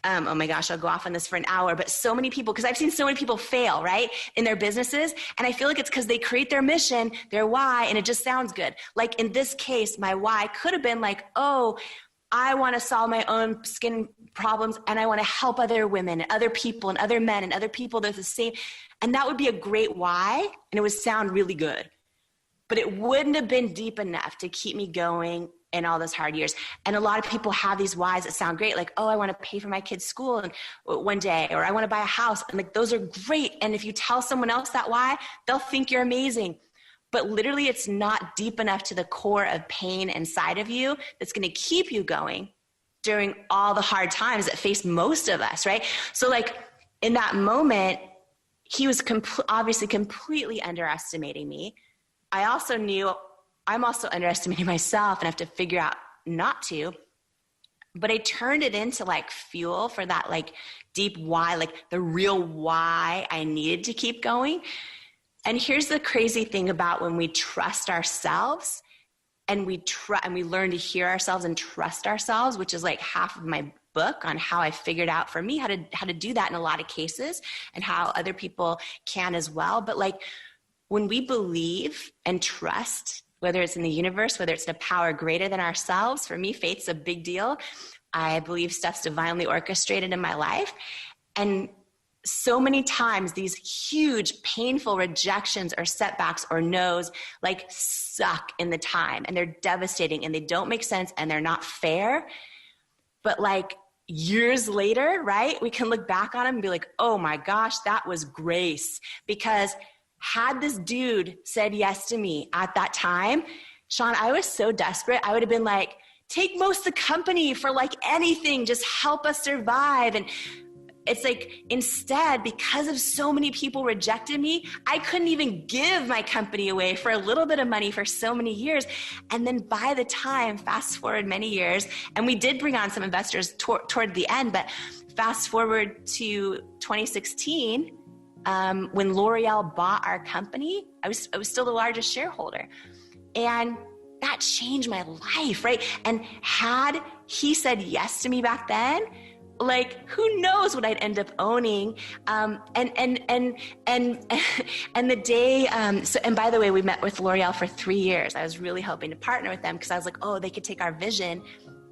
oh my gosh, I'll go off on this for an hour, but so many people, because I've seen so many people fail, right, in their businesses. And I feel it's because they create their mission, their why, and it just sounds good. In this case, my why could have been I want to solve my own skin problems, and I want to help other women and other people and other men and other people that are the same. And that would be a great why, and it would sound really good. But it wouldn't have been deep enough to keep me going in all those hard years. And a lot of people have these whys that sound great, I want to pay for my kids' school one day, or I want to buy a house. And those are great. And if you tell someone else that why, they'll think you're amazing. But literally, it's not deep enough to the core of pain inside of you that's going to keep you going during all the hard times that face most of us, right? So in that moment, he was obviously completely underestimating me. I also knew I'm also underestimating myself and have to figure out not to. But I turned it into like fuel for that like deep why, like the real why I needed to keep going. And here's the crazy thing about when we trust ourselves and we learn to hear ourselves and trust ourselves, which is like half of my book on how I figured out for me how to do that in a lot of cases and how other people can as well. But like when we believe and trust, whether it's in the universe, whether it's in a power greater than ourselves, for me, faith's a big deal. I believe stuff's divinely orchestrated in my life. And so many times these huge, painful rejections or setbacks or no's like suck in the time and they're devastating and they don't make sense and they're not fair. But like years later, right, we can look back on them and be like, oh my gosh, that was grace. Because had this dude said yes to me at that time, Sean, I was so desperate. I would have been like, take most of the company for like anything, just help us survive. And it's like, instead, because of so many people rejected me, I couldn't even give my company away for a little bit of money for so many years. And then by the time, fast forward many years, and we did bring on some investors toward the end, but fast forward to 2016, when L'Oreal bought our company, I was still the largest shareholder. And that changed my life, right? And had he said yes to me back then, like, who knows what I'd end up owning. And the day, and by the way, we met with L'Oreal for 3 years. I was really hoping to partner with them because I was like, oh, they could take our vision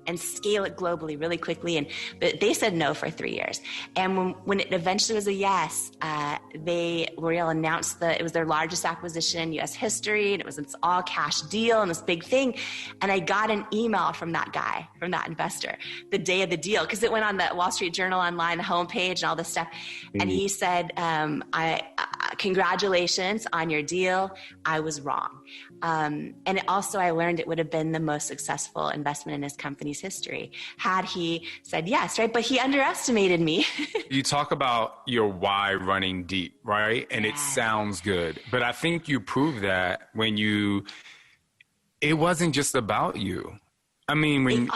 and scale it globally really quickly. But they said no for 3 years. And when it eventually was a yes, L'Oreal announced that it was their largest acquisition in US history, and it was this all cash deal and this big thing. And I got an email from that guy, from that investor, the day of the deal, because it went on the Wall Street Journal online, the homepage and all this stuff. Mm-hmm. And he said, congratulations on your deal. I was wrong. And I learned it would have been the most successful investment in his company's history had he said yes, right? But he underestimated me. You talk about your why running deep, right? And it sounds good. But I think you proved that when it wasn't just about you. I mean,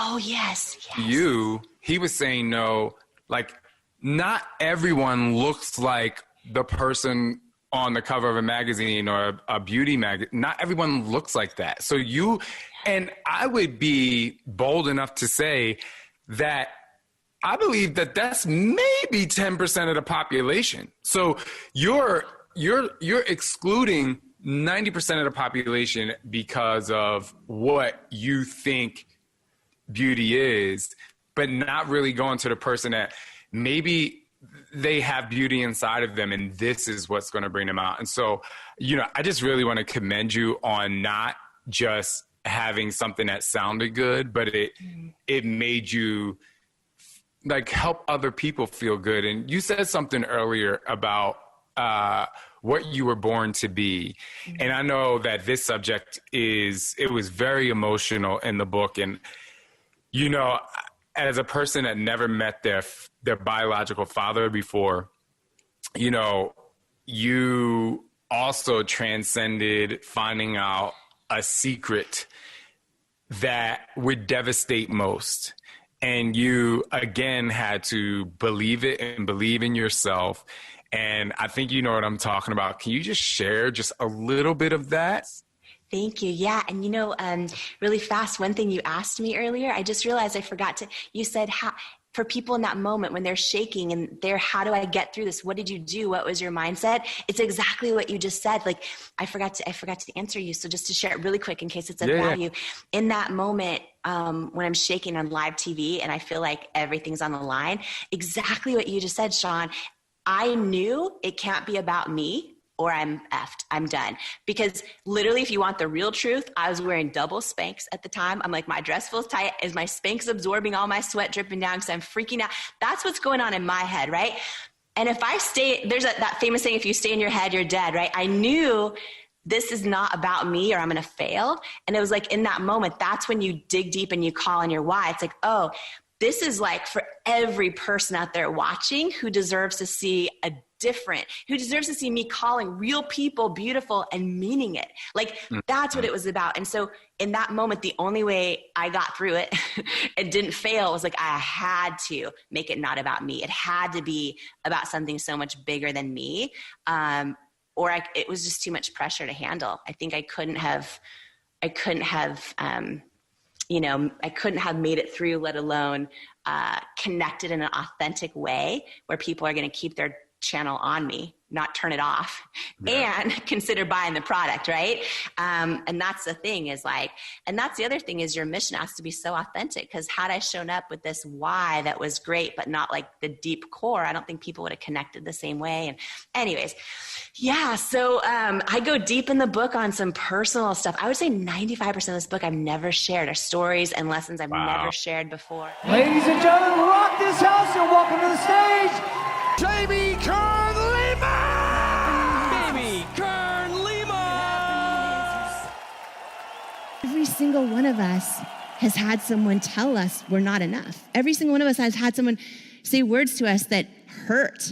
he was saying no, like not everyone looks like the person on the cover of a magazine or a beauty magazine. Not everyone looks like that. So and I would be bold enough to say that I believe that that's maybe 10% of the population. So you're excluding 90% of the population because of what you think beauty is, but not really going to the person that maybe they have beauty inside of them and this is what's going to bring them out. And so, I just really want to commend you on not just having something that sounded good, but it made you like help other people feel good. And you said something earlier about what you were born to be. Mm-hmm. And I know that this subject it was very emotional in the book. And, as a person that never met their biological father before, you also transcended finding out a secret that would devastate most. And you, again, had to believe it and believe in yourself. And I think you know what I'm talking about. Can you just share just a little bit of that? Thank you. Yeah. And, really fast, one thing you asked me earlier, I just realized I forgot you said for people in that moment when they're shaking and how do I get through this? What did you do? What was your mindset? It's exactly what you just said. Like, I forgot to answer you. So just to share it really quick in case it's of value. In that moment, when I'm shaking on live TV and I feel like everything's on the line, exactly what you just said, Sean, I knew it can't be about me or I'm effed. I'm done. Because literally, if you want the real truth, I was wearing double Spanx at the time. I'm like, my dress feels tight. Is my Spanx absorbing all my sweat dripping down because I'm freaking out? That's what's going on in my head, right? And if I stay, there's that famous saying, if you stay in your head, you're dead, right? I knew this is not about me or I'm going to fail. And it was like in that moment, that's when you dig deep and you call on your why. It's like, oh, this is like for every person out there watching who deserves to see a different, who deserves to see me calling real people beautiful and meaning it. Like, that's what it was about. And so in that moment, the only way I got through it and didn't fail was like, I had to make it not about me. It had to be about something so much bigger than me. It was just too much pressure to handle. I think I couldn't have made it through, let alone connected in an authentic way where people are going to keep their channel on me, not turn it off, and consider buying the product, right? And that's the thing is like, and that's the other thing is your mission has to be so authentic, because had I shown up with this why that was great, but not like the deep core, I don't think people would have connected the same way. And anyways, so I go deep in the book on some personal stuff. I would say 95% of this book I've never shared are stories and lessons I've never shared before. Ladies and gentlemen, rock this house and welcome to the stage, Jamie Kern Lima! Jamie Kern Lima! Every single one of us has had someone tell us we're not enough. Every single one of us has had someone say words to us that hurt.